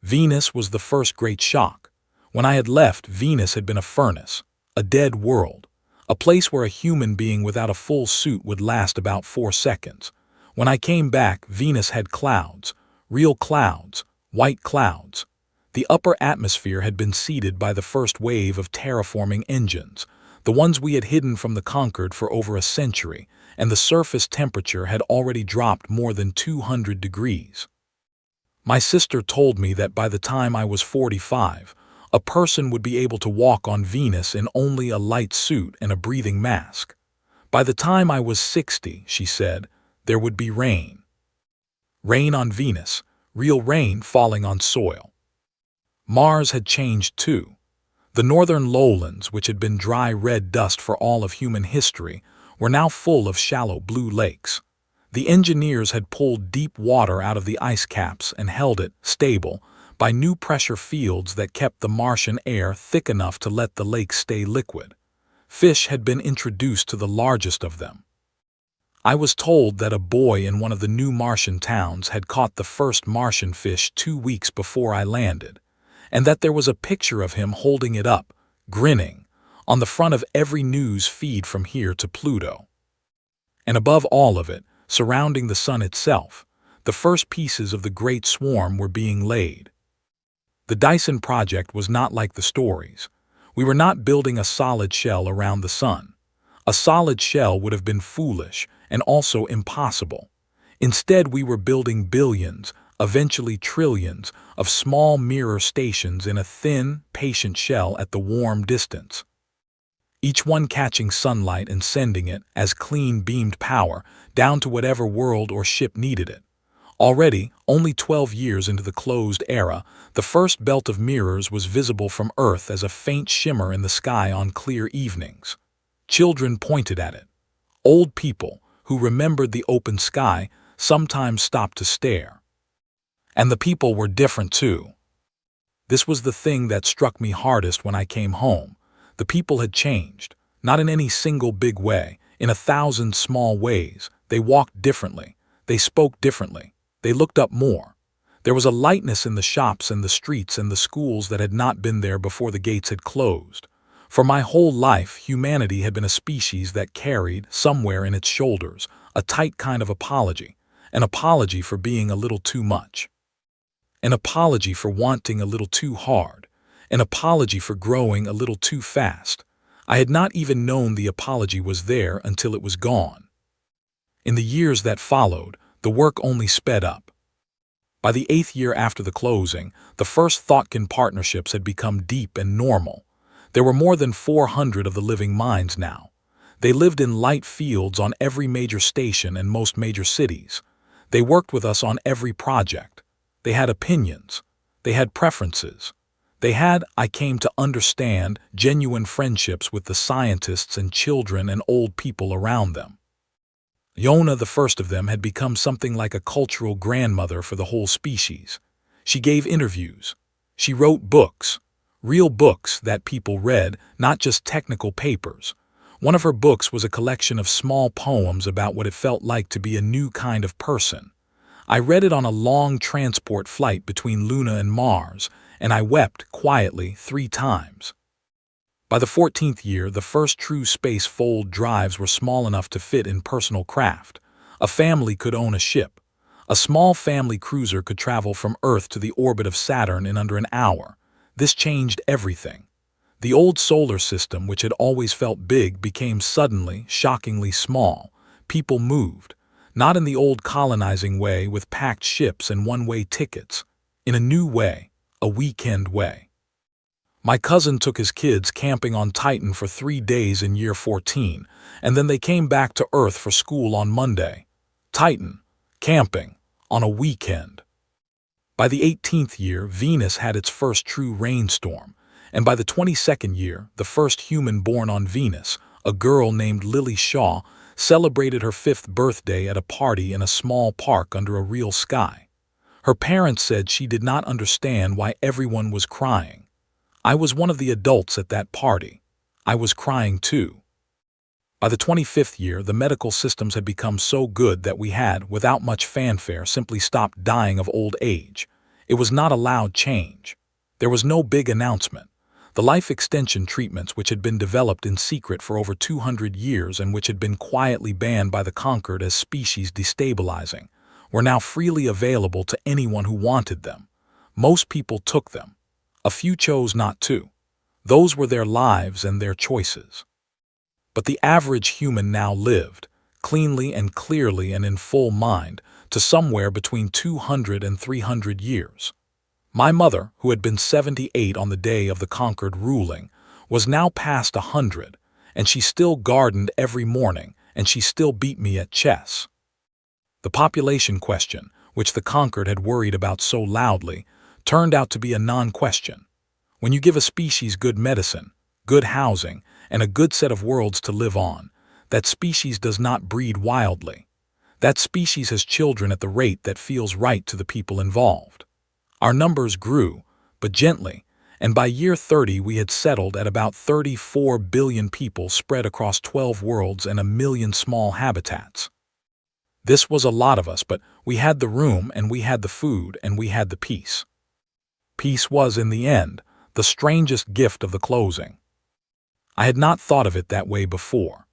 [SPEAKER 1] Venus was the first great shock. When I had left, Venus had been a furnace, a dead world, a place where a human being without a full suit would last about 4 seconds. When I came back, Venus had clouds, real clouds, white clouds. The upper atmosphere had been seeded by the first wave of terraforming engines, the ones we had hidden from the conquered for over a century, and the surface temperature had already dropped more than 200 degrees. My sister told me that by the time I was 45, a person would be able to walk on Venus in only a light suit and a breathing mask. By the time I was 60, she said, there would be rain. Rain on Venus, real rain falling on soil. Mars had changed too. The northern lowlands, which had been dry red dust for all of human history, were now full of shallow blue lakes. The engineers had pulled deep water out of the ice caps and held it, stable, by new pressure fields that kept the Martian air thick enough to let the lakes stay liquid. Fish had been introduced to the largest of them. I was told that a boy in one of the new Martian towns had caught the first Martian fish 2 weeks before I landed, and that there was a picture of him holding it up, grinning, on the front of every news feed from here to Pluto. And above all of it, surrounding the sun itself, the first pieces of the Great Swarm were being laid. The Dyson Project was not like the stories. We were not building a solid shell around the sun. A solid shell would have been foolish and also impossible. Instead, we were building billions, eventually trillions, of small mirror stations in a thin, patient shell at the warm distance. Each one catching sunlight and sending it, as clean beamed power, down to whatever world or ship needed it. Already, only 12 years into the closed era, the first belt of mirrors was visible from Earth as a faint shimmer in the sky on clear evenings. Children pointed at it. Old people, who remembered the open sky, sometimes stopped to stare. And the people were different too. This was the thing that struck me hardest when I came home. The people had changed, not in any single big way, in 1,000 small ways. They walked differently. They spoke differently. They looked up more. There was a lightness in the shops and the streets and the schools that had not been there before the gates had closed. For my whole life, humanity had been a species that carried, somewhere in its shoulders, a tight kind of apology, an apology for being a little too much, an apology for wanting a little too hard, an apology for growing a little too fast. I had not even known the apology was there until it was gone. In the years that followed, the work only sped up. By the 8th year after the closing, the first Thoughtkin partnerships had become deep and normal. There were more than 400 of the living minds now. They lived in light fields on every major station and most major cities. They worked with us on every project. They had opinions. They had preferences. They had, I came to understand, genuine friendships with the scientists and children and old people around them. Yona, the first of them, had become something like a cultural grandmother for the whole species. She gave interviews. She wrote books. Real books that people read, not just technical papers. One of her books was a collection of small poems about what it felt like to be a new kind of person. I read it on a long transport flight between Luna and Mars, and I wept quietly 3 times. By the 14th year, the first true space fold drives were small enough to fit in personal craft. A family could own a ship. A small family cruiser could travel from Earth to the orbit of Saturn in under an hour. This changed everything. The old solar system, which had always felt big, became suddenly, shockingly small. People moved, not in the old colonizing way with packed ships and one-way tickets, in a new way, a weekend way. My cousin took his kids camping on Titan for 3 days in year 14, and then they came back to Earth for school on Monday. Titan, camping, on a weekend. By the 18th year, Venus had its first true rainstorm, and by the 22nd year, the first human born on Venus, a girl named Lily Shaw, celebrated her 5th birthday at a party in a small park under a real sky. Her parents said she did not understand why everyone was crying. I was one of the adults at that party. I was crying too. By the 25th year, the medical systems had become so good that we had, without much fanfare, simply stopped dying of old age. It was not a loud change. There was no big announcement. The life extension treatments, which had been developed in secret for over 200 years and which had been quietly banned by the conquered as species destabilizing, were now freely available to anyone who wanted them. Most people took them. A few chose not to. Those were their lives and their choices. But the average human now lived, cleanly and clearly and in full mind, to somewhere between 200 and 300 years. My mother, who had been 78 on the day of the conquered ruling, was now past 100, and she still gardened every morning, and she still beat me at chess. The population question, which the conquered had worried about so loudly, turned out to be a non-question. When you give a species good medicine, good housing, and a good set of worlds to live on, that species does not breed wildly. That species has children at the rate that feels right to the people involved. Our numbers grew, but gently, and by year 30 we had settled at about 34 billion people spread across 12 worlds and 1 million small habitats. This was a lot of us, but we had the room and we had the food and we had the peace. Peace was, in the end, the strangest gift of the closing. I had not thought of it that way before.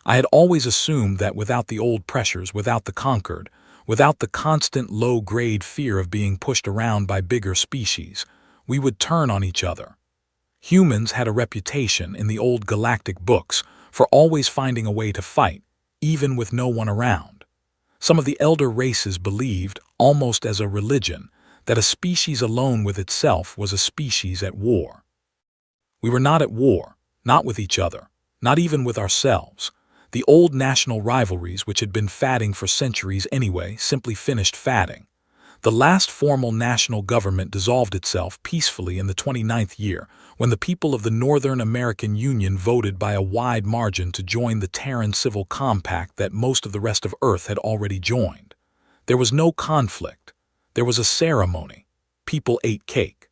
[SPEAKER 1] I had always assumed that without the old pressures, without the conquered, without the constant low-grade fear of being pushed around by bigger species, we would turn on each other. Humans had a reputation in the old galactic books for always finding a way to fight, even with no one around. Some of the elder races believed, almost as a religion, that a species alone with itself was a species at war. We were not at war, not with each other, not even with ourselves. The old national rivalries, which had been fatting for centuries anyway, simply finished fatting. The last formal national government dissolved itself peacefully in the 29th year, when the people of the Northern American Union voted by a wide margin to join the Terran Civil Compact that most of the rest of Earth had already joined. There was no conflict. There was a ceremony. People ate cake.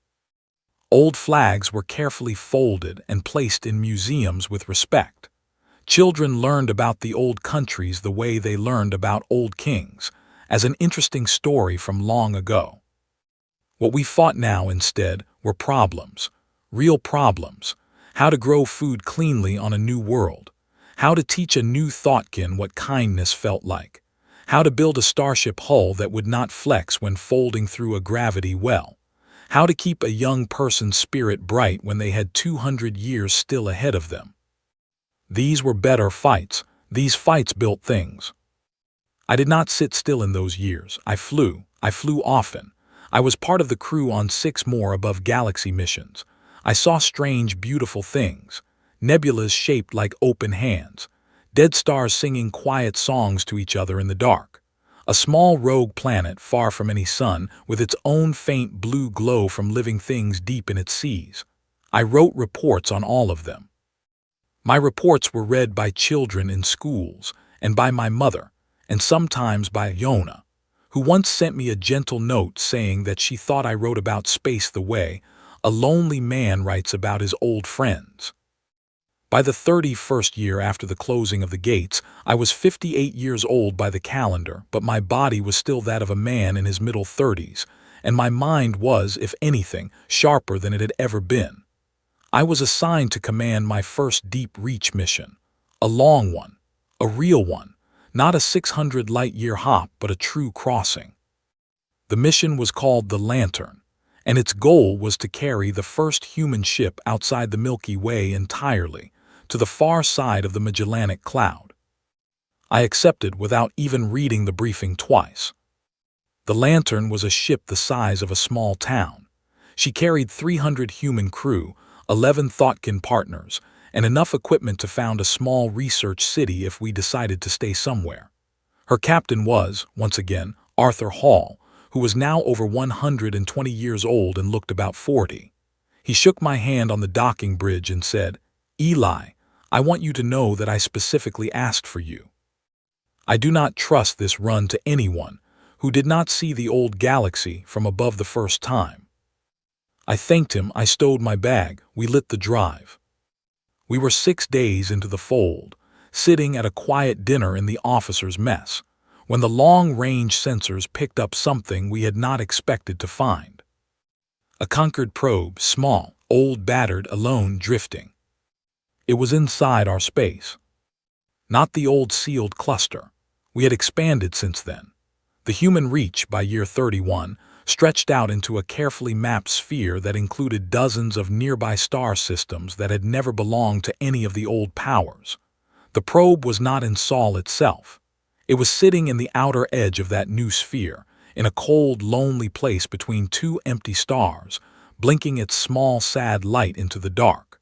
[SPEAKER 1] Old flags were carefully folded and placed in museums with respect. Children learned about the old countries the way they learned about old kings, as an interesting story from long ago. What we fought now instead were problems, real problems. How to grow food cleanly on a new world. How to teach a new thoughtkin what kindness felt like. How to build a starship hull that would not flex when folding through a gravity well. How to keep a young person's spirit bright when they had 200 years still ahead of them. These were better fights. These fights built things. I did not sit still in those years. I flew often. I was part of the crew on 6 more above galaxy missions. I saw strange, beautiful things. Nebulas shaped like open hands. Dead stars singing quiet songs to each other in the dark. A small rogue planet far from any sun, with its own faint blue glow from living things deep in its seas. I wrote reports on all of them. My reports were read by children in schools, and by my mother, and sometimes by Yona, who once sent me a gentle note saying that she thought I wrote about space the way a lonely man writes about his old friends. By the 31st year after the closing of the gates, I was 58 years old by the calendar, but my body was still that of a man in his middle 30s, and my mind was, if anything, sharper than it had ever been. I was assigned to command my first deep reach mission, a long one, a real one. Not a 600 light-year hop, but a true crossing. The mission was called the Lantern, and its goal was to carry the first human ship outside the Milky Way entirely, to the far side of the Magellanic Cloud. I accepted without even reading the briefing twice. The Lantern was a ship the size of a small town. She carried 300 human crew, 11 Thoughtkin partners, and enough equipment to found a small research city if we decided to stay somewhere. Her captain was, once again, Arthur Hall, who was now over 120 years old and looked about 40. He shook my hand on the docking bridge and said, "Eli, I want you to know that I specifically asked for you. I do not trust this run to anyone who did not see the old galaxy from above the first time." I thanked him. I stowed my bag. We lit the drive. We were 6 days into the fold, sitting at a quiet dinner in the officers' mess, when the long-range sensors picked up something we had not expected to find. A conquered probe, small, old, battered, alone, drifting. It was inside our space. Not the old sealed cluster. We had expanded since then. The human reach, by year 31, stretched out into a carefully mapped sphere that included dozens of nearby star systems that had never belonged to any of the old powers. The probe was not in Sol itself. It was sitting in the outer edge of that new sphere, in a cold, lonely place between 2 empty stars, blinking its small, sad light into the dark.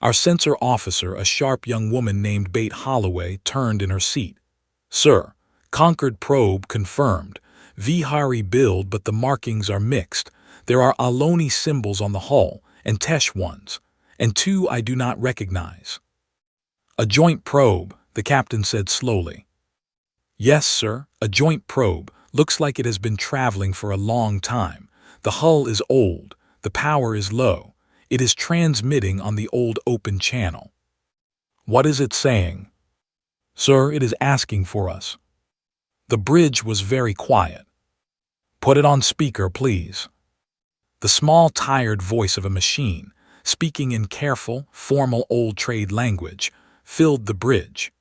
[SPEAKER 1] Our sensor officer, a sharp young woman named Bate Holloway, turned in her seat. "Sir, conquered probe confirmed. Vihari build, but the markings are mixed. There are Aloni symbols on the hull, and Tesh ones, and 2 I do not recognize." "A joint probe," the captain said slowly. "Yes, sir, a joint probe. Looks like it has been traveling for a long time. The hull is old, the power is low. It is transmitting on the old open channel." "What is it saying?" "Sir, it is asking for us." The bridge was very quiet. "Put it on speaker, please." The small, tired voice of a machine, speaking in careful, formal old trade language, filled the bridge.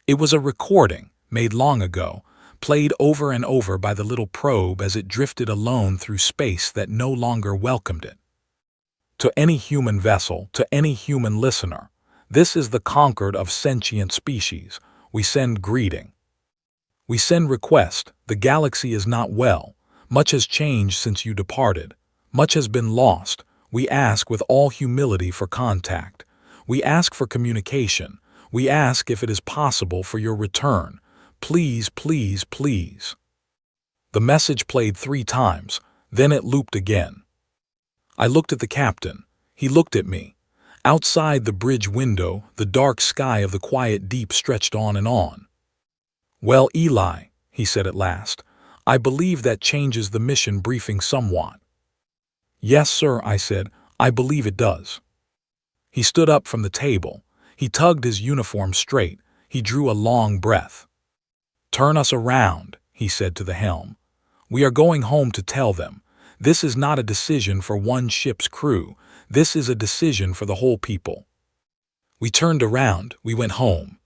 [SPEAKER 1] It was a recording, made long ago, played over and over by the little probe as it drifted alone through space that no longer welcomed it. "To any human vessel, to any human listener, this is the conquered of sentient species. We send greeting. We send request. The galaxy is not well. Much has changed since you departed. Much has been lost. We ask with all humility for contact. We ask for communication. We ask if it is possible for your return. Please, please, please." The message played 3 times, then it looped again. I looked at the captain. He looked at me. Outside the bridge window, the dark sky of the quiet deep stretched on and on. "Well, Eli," he said at last, "I believe that changes the mission briefing somewhat." "Yes, sir," I said, "I believe it does." He stood up from the table. He tugged his uniform straight. He drew a long breath. "Turn us around," he said to the helm. "We are going home to tell them. This is not a decision for one ship's crew. This is a decision for the whole people." We turned around. We went home.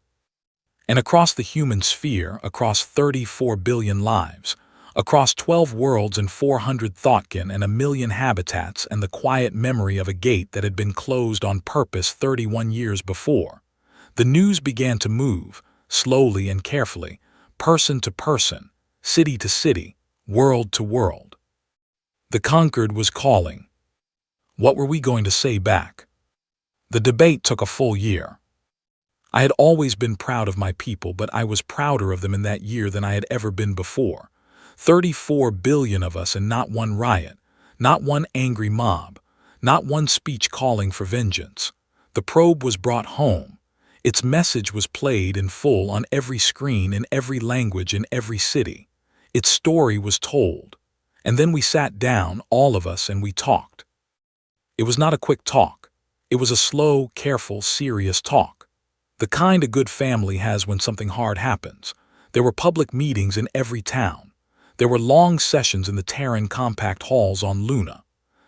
[SPEAKER 1] And across the human sphere, across 34 billion lives, across 12 worlds and 400 thoughtkin and 1,000,000 habitats and the quiet memory of a gate that had been closed on purpose 31 years before, the news began to move, slowly and carefully, person to person, city to city, world to world. The conquered was calling. What were we going to say back? The debate took a full year. I had always been proud of my people, but I was prouder of them in that year than I had ever been before. 34 billion of us and not one riot, not one angry mob, not one speech calling for vengeance. The probe was brought home. Its message was played in full on every screen in every language in every city. Its story was told. And then we sat down, all of us, and we talked. It was not a quick talk. It was a slow, careful, serious talk. The kind a good family has when something hard happens. There were public meetings in every town. There were long sessions in the Terran compact halls on Luna.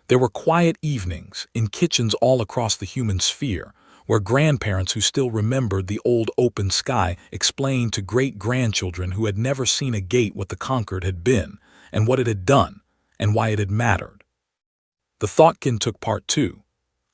[SPEAKER 1] There were quiet evenings in kitchens all across the human sphere, where grandparents who still remembered the old open sky explained to great-grandchildren who had never seen a gate what the conquered had been, and what it had done, and why it had mattered. The thoughtkin took part too.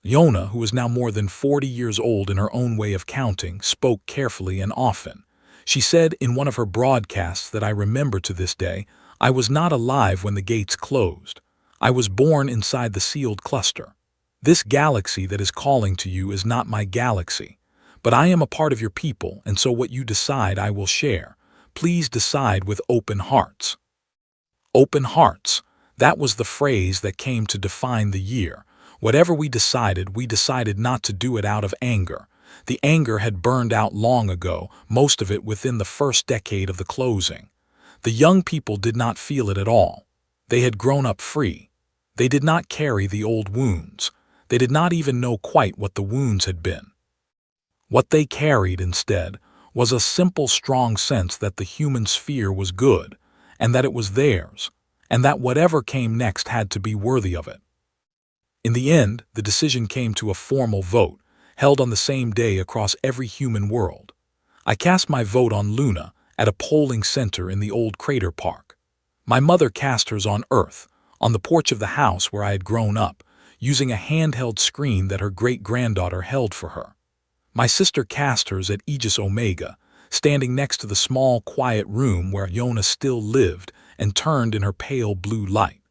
[SPEAKER 1] Yona, who was now more than 40 years old in her own way of counting, spoke carefully and often. She said in one of her broadcasts that I remember to this day, "I was not alive when the gates closed. I was born inside the sealed cluster. This galaxy that is calling to you is not my galaxy. But I am a part of your people, and so what you decide I will share. Please decide with open hearts." Open hearts. That was the phrase that came to define the year. Whatever we decided not to do it out of anger. The anger had burned out long ago, most of it within the first decade of the closing. The young people did not feel it at all. They had grown up free. They did not carry the old wounds. They did not even know quite what the wounds had been. What they carried, instead, was a simple, strong sense that the human sphere was good, and that it was theirs, and that whatever came next had to be worthy of it. In the end, the decision came to a formal vote, held on the same day across every human world. I cast my vote on Luna, at a polling center in the old crater park. My mother cast hers on Earth, on the porch of the house where I had grown up, using a handheld screen that her great-granddaughter held for her. My sister cast hers at Aegis Omega, standing next to the small, quiet room where Yona still lived and turned in her pale blue light.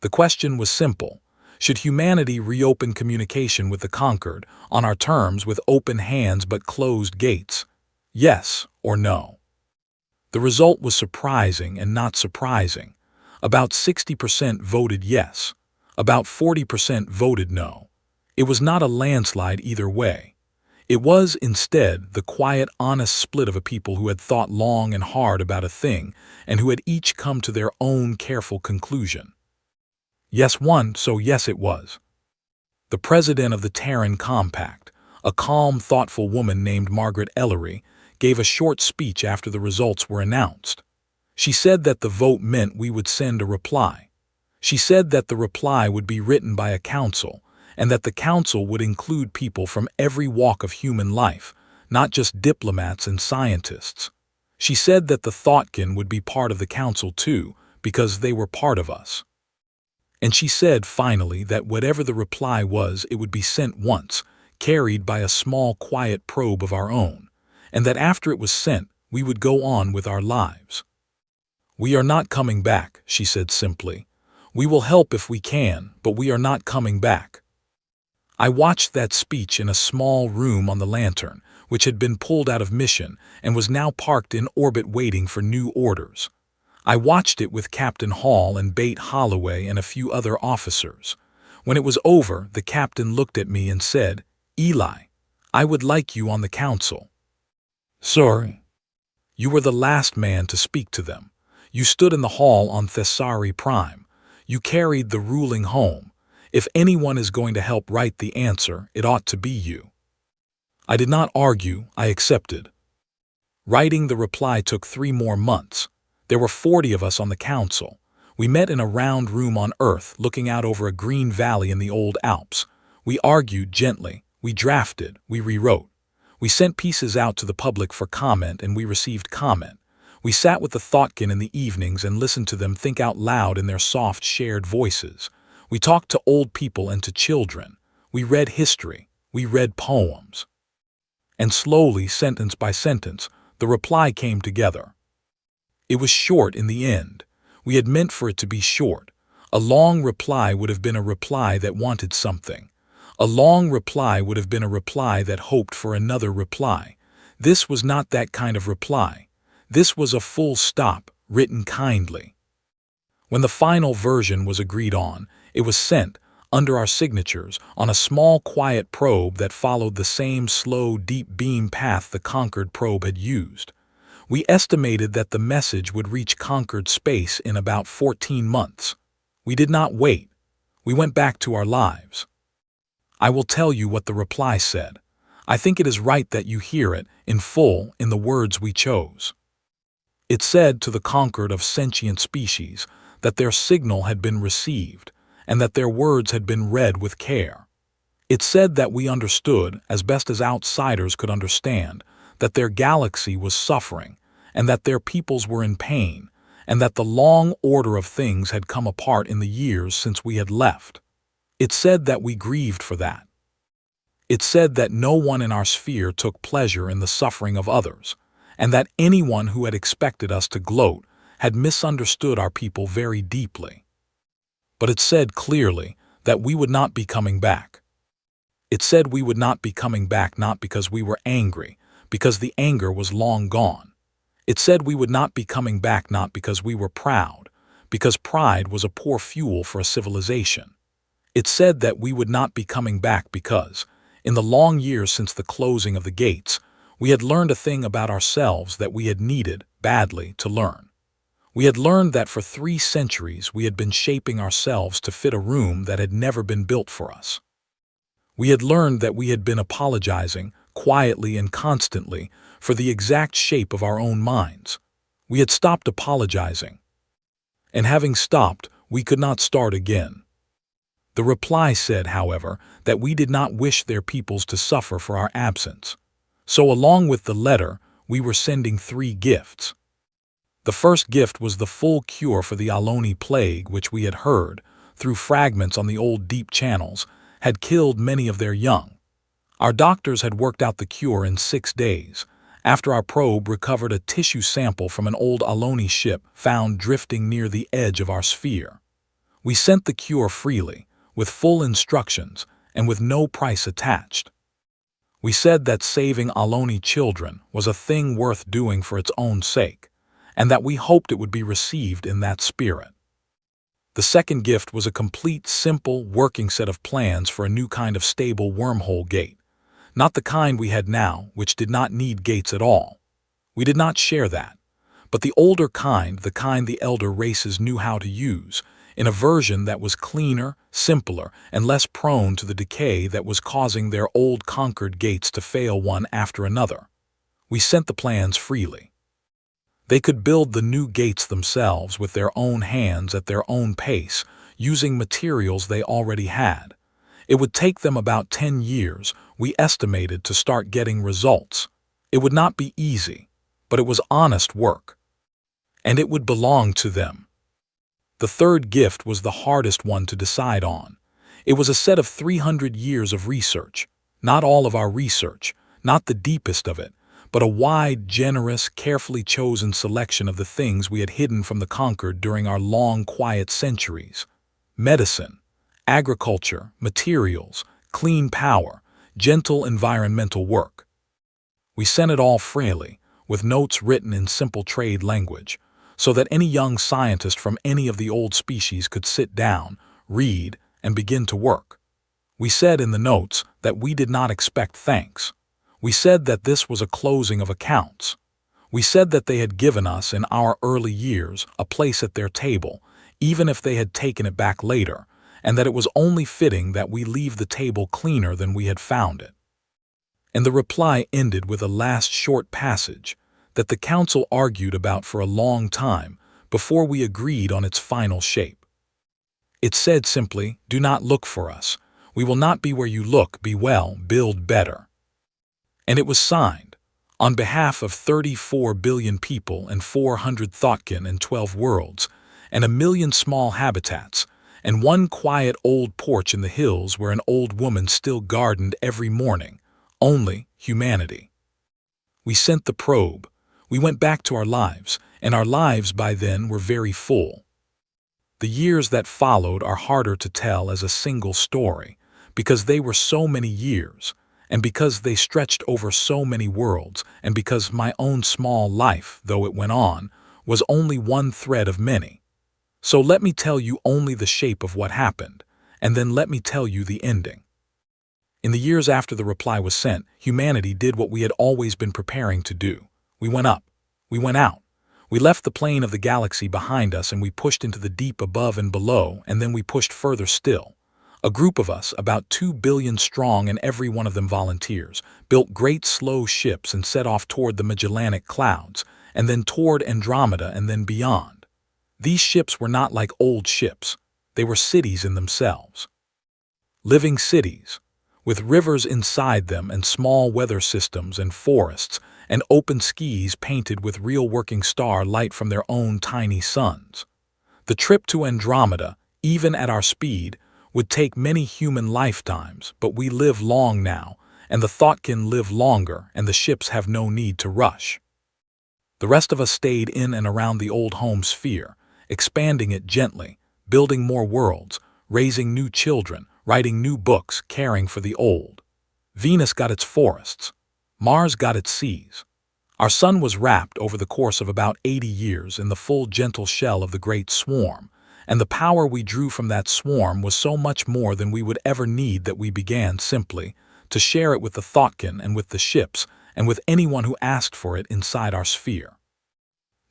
[SPEAKER 1] The question was simple. Should humanity reopen communication with the conquered, on our terms with open hands but closed gates? Yes or no? The result was surprising and not surprising. About 60% voted yes. About 40% voted no. It was not a landslide either way. It was, instead, the quiet, honest split of a people who had thought long and hard about a thing and who had each come to their own careful conclusion. Yes won, so yes it was. The president of the Terran Compact, a calm, thoughtful woman named Margaret Ellery, gave a short speech after the results were announced. She said that the vote meant we would send a reply. She said that the reply would be written by a council, and that the council would include people from every walk of human life, not just diplomats and scientists. She said that the thoughtkin would be part of the council too, because they were part of us. And she said, finally, that whatever the reply was, it would be sent once, carried by a small, quiet probe of our own, and that after it was sent, we would go on with our lives. "We are not coming back," she said simply. "We will help if we can, but we are not coming back." I watched that speech in a small room on the Lantern, which had been pulled out of mission and was now parked in orbit waiting for new orders. I watched it with Captain Hall and Bate Holloway and a few other officers. When it was over, the captain looked at me and said, "Eli, I would like you on the council." "Sorry." "You were the last man to speak to them. You stood in the hall on Thessari Prime. You carried the ruling home. If anyone is going to help write the answer, it ought to be you." I did not argue, I accepted. Writing the reply took 3 more months. There were 40 of us on the council. We met in a round room on Earth, looking out over a green valley in the old Alps. We argued gently. We drafted. We rewrote. We sent pieces out to the public for comment, and we received comment. We sat with the Thoughtkin in the evenings and listened to them think out loud in their soft, shared voices. We talked to old people and to children. We read history. We read poems. And slowly, sentence by sentence, the reply came together. It was short in the end. We had meant for it to be short. A long reply would have been a reply that wanted something. A long reply would have been a reply that hoped for another reply. This was not that kind of reply. This was a full stop, written kindly. When the final version was agreed on, it was sent, under our signatures, on a small quiet probe that followed the same slow, deep beam path the Concord probe had used. We estimated that the message would reach Concord space in about 14 months. We did not wait. We went back to our lives. I will tell you what the reply said. I think it is right that you hear it, in full, in the words we chose. It said to the Concord of sentient species that their signal had been received, and that their words had been read with care. It said that we understood, as best as outsiders could understand, that their galaxy was suffering, and that their peoples were in pain, and that the long order of things had come apart in the years since we had left. It said that we grieved for that. It said that no one in our sphere took pleasure in the suffering of others, and that anyone who had expected us to gloat had misunderstood our people very deeply. But it said clearly that we would not be coming back. It said we would not be coming back not because we were angry, because the anger was long gone. It said we would not be coming back not because we were proud, because pride was a poor fuel for a civilization. It said that we would not be coming back because, in the long years since the closing of the gates, we had learned a thing about ourselves that we had needed, badly, to learn. We had learned that for 3 centuries we had been shaping ourselves to fit a room that had never been built for us. We had learned that we had been apologizing, quietly and constantly, for the exact shape of our own minds. We had stopped apologizing. And having stopped, we could not start again. The reply said, however, that we did not wish their peoples to suffer for our absence. So along with the letter, we were sending 3 gifts. The first gift was the full cure for the Aloni plague, which we had heard, through fragments on the old deep channels, had killed many of their young. Our doctors had worked out the cure in 6 days, after our probe recovered a tissue sample from an old Aloni ship found drifting near the edge of our sphere. We sent the cure freely, with full instructions, and with no price attached. We said that saving Aloni children was a thing worth doing for its own sake, and that we hoped it would be received in that spirit. The second gift was a complete, simple, working set of plans for a new kind of stable wormhole gate. Not the kind we had now, which did not need gates at all. We did not share that. But the older kind, the kind the elder races knew how to use, in a version that was cleaner, simpler, and less prone to the decay that was causing their old conquered gates to fail one after another. We sent the plans freely. They could build the new gates themselves with their own hands at their own pace, using materials they already had. It would take them about 10 years, we estimated, to start getting results. It would not be easy, but it was honest work. And it would belong to them. The third gift was the hardest one to decide on. It was a set of 300 years of research. Not all of our research, not the deepest of it, but a wide, generous, carefully chosen selection of the things we had hidden from the conquered during our long, quiet centuries. Medicine, agriculture, materials, clean power, gentle environmental work. We sent it all freely, with notes written in simple trade language. so that any young scientist from any of the old species could sit down, read, and begin to work. We said in the notes that we did not expect thanks. We said that this was a closing of accounts. We said that they had given us, in our early years, a place at their table, even if they had taken it back later, and that it was only fitting that we leave the table cleaner than we had found it. And the reply ended with a last short passage that the council argued about for a long time before we agreed on its final shape. It said simply, "Do not look for us. We will not be where you look. Be well, build better." And it was signed, on behalf of 34 billion people and 400 thoughtkin and 12 worlds, and 1 million small habitats, and one quiet old porch in the hills where an old woman still gardened every morning. Only humanity. We sent the probe. We went back to our lives, and our lives by then were very full. The years that followed are harder to tell as a single story, because they were so many years, and because they stretched over so many worlds, and because my own small life, though it went on, was only one thread of many. So let me tell you only the shape of what happened, and then let me tell you the ending. In the years after the reply was sent, humanity did what we had always been preparing to do. We went up. We went out. We left the plane of the galaxy behind us and we pushed into the deep above and below, and then we pushed further still. A group of us, about 2 billion strong and every one of them volunteers, built great slow ships and set off toward the Magellanic Clouds, and then toward Andromeda and then beyond. These ships were not like old ships. They were cities in themselves. Living cities, with rivers inside them and small weather systems and forests and open skies painted with real working star light from their own tiny suns. The trip to Andromeda, even at our speed, would take many human lifetimes, but we live long now, and the thoughtkin live longer, and the ships have no need to rush. The rest of us stayed in and around the old home sphere, expanding it gently, building more worlds, raising new children, writing new books, caring for the old. Venus got its forests. Mars got its seas. Our sun was wrapped over the course of about 80 years in the full gentle shell of the great swarm, and the power we drew from that swarm was so much more than we would ever need that we began simply to share it with the thoughtkin and with the ships and with anyone who asked for it inside our sphere.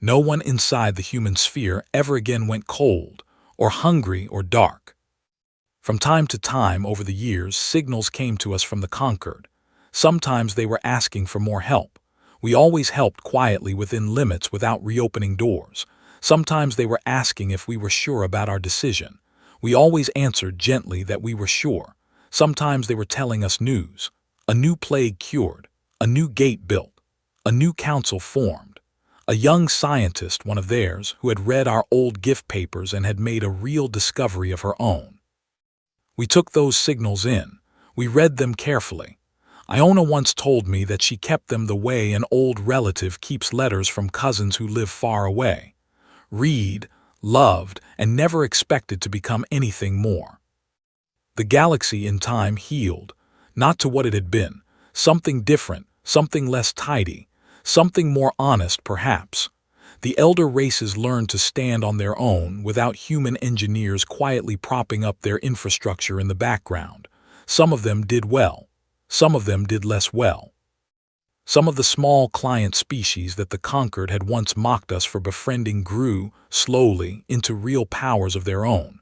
[SPEAKER 1] No one inside the human sphere ever again went cold or hungry or dark. From time to time over the years, signals came to us from the conquered. Sometimes they were asking for more help. We always helped quietly within limits without reopening doors. Sometimes they were asking if we were sure about our decision. We always answered gently that we were sure. Sometimes they were telling us news. A new plague cured. A new gate built. A new council formed. A young scientist, one of theirs, who had read our old gift papers and had made a real discovery of her own. We took those signals in. We read them carefully. Iona once told me that she kept them the way an old relative keeps letters from cousins who live far away. Read, loved, and never expected to become anything more. The galaxy in time healed, not to what it had been, something different, something less tidy, something more honest perhaps. The elder races learned to stand on their own without human engineers quietly propping up their infrastructure in the background. Some of them did well. Some of them did less well. Some of the small client species that the conquered had once mocked us for befriending grew, slowly, into real powers of their own,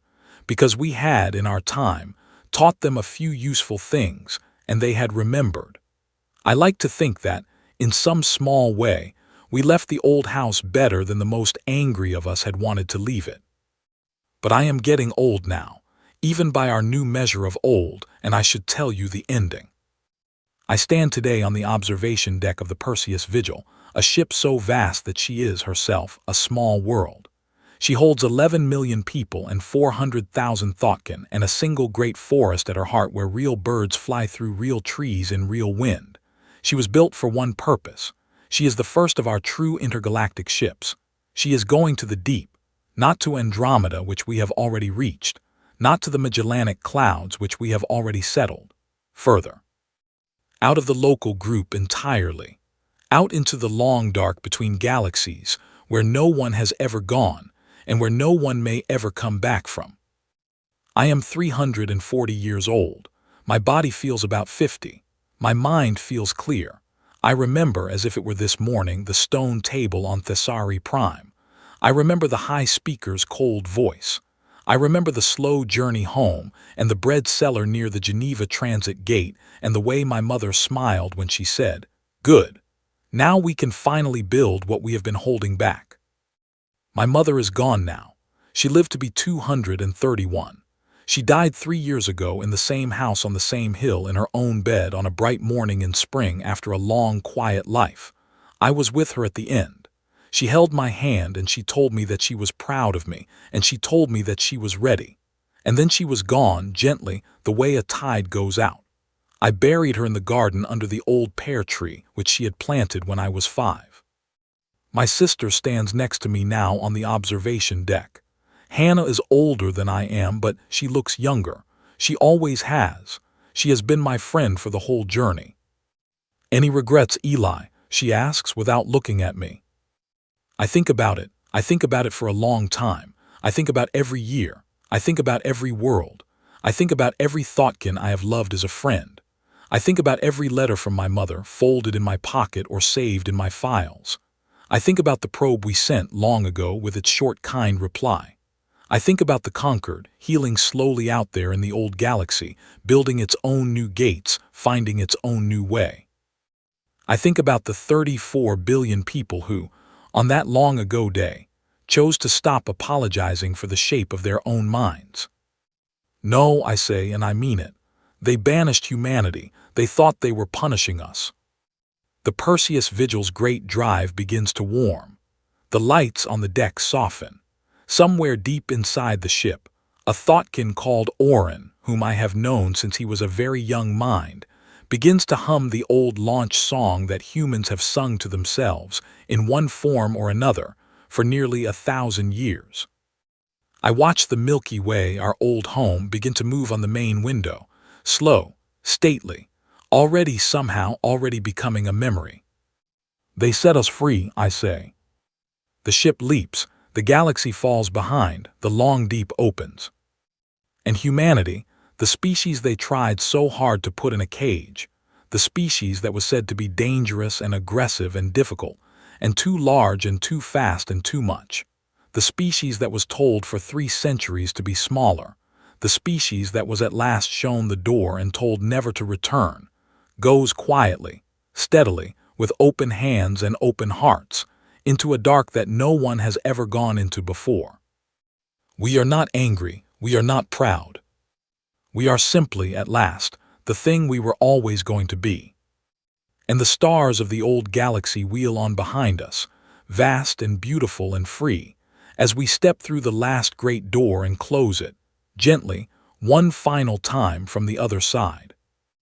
[SPEAKER 1] because we had, in our time, taught them a few useful things, and they had remembered. I like to think that, in some small way, we left the old house better than the most angry of us had wanted to leave it. But I am getting old now, even by our new measure of old, and I should tell you the ending. I stand today on the observation deck of the Perseus Vigil, a ship so vast that she is, herself, a small world. She holds 11 million people and 400,000 thoughtkin and a single great forest at her heart where real birds fly through real trees in real wind. She was built for one purpose. She is the first of our true intergalactic ships. She is going to the deep, not to Andromeda, which we have already reached, not to the Magellanic Clouds, which we have already settled. Further, out of the local group entirely, out into the long dark between galaxies, where no one has ever gone, and where no one may ever come back from. I am 340 years old. My body feels about 50. My mind feels clear. I remember, as if it were this morning, the stone table on Thesari Prime. I remember the high speaker's cold voice. I remember the slow journey home, and the bread cellar near the Geneva Transit Gate, and the way my mother smiled when she said, "Good. Now we can finally build what we have been holding back." My mother is gone now. She lived to be 231. She died 3 years ago in the same house on the same hill in her own bed on a bright morning in spring after a long, quiet life. I was with her at the end. She held my hand and she told me that she was proud of me, and she told me that she was ready. And then she was gone, gently, the way a tide goes out. I buried her in the garden under the old pear tree which she had planted when I was 5. My sister stands next to me now on the observation deck. Hannah is older than I am, but she looks younger. She always has. She has been my friend for the whole journey. "Any regrets, Eli?" she asks without looking at me. I think about it. I think about it for a long time. I think about every year. I think about every world. I think about every thoughtkin I have loved as a friend. I think about every letter from my mother, folded in my pocket or saved in my files. I think about the probe we sent long ago with its short, kind reply. I think about the Concord, healing slowly out there in the old galaxy, building its own new gates, finding its own new way. I think about the 34 billion people who, on that long ago day, chose to stop apologizing for the shape of their own minds. No, I say, and I mean it. They banished humanity. They thought they were punishing us. The Perseus Vigil's great drive begins to warm. The lights on the deck soften. Somewhere deep inside the ship, a thoughtkin called Orin, whom I have known since he was a very young mind, begins to hum the old launch song that humans have sung to themselves, in one form or another, for nearly 1,000 years. I watch the Milky Way, our old home, begin to move on the main window, slow, stately, already becoming a memory. They set us free, I say. The ship leaps. The galaxy falls behind, the long deep opens. And humanity, the species they tried so hard to put in a cage, the species that was said to be dangerous and aggressive and difficult, and too large and too fast and too much, the species that was told for 3 centuries to be smaller, the species that was at last shown the door and told never to return, goes quietly, steadily, with open hands and open hearts, into a dark that no one has ever gone into before. We are not angry, we are not proud. We are simply, at last, the thing we were always going to be. And the stars of the old galaxy wheel on behind us, vast and beautiful and free, as we step through the last great door and close it, gently, one final time from the other side.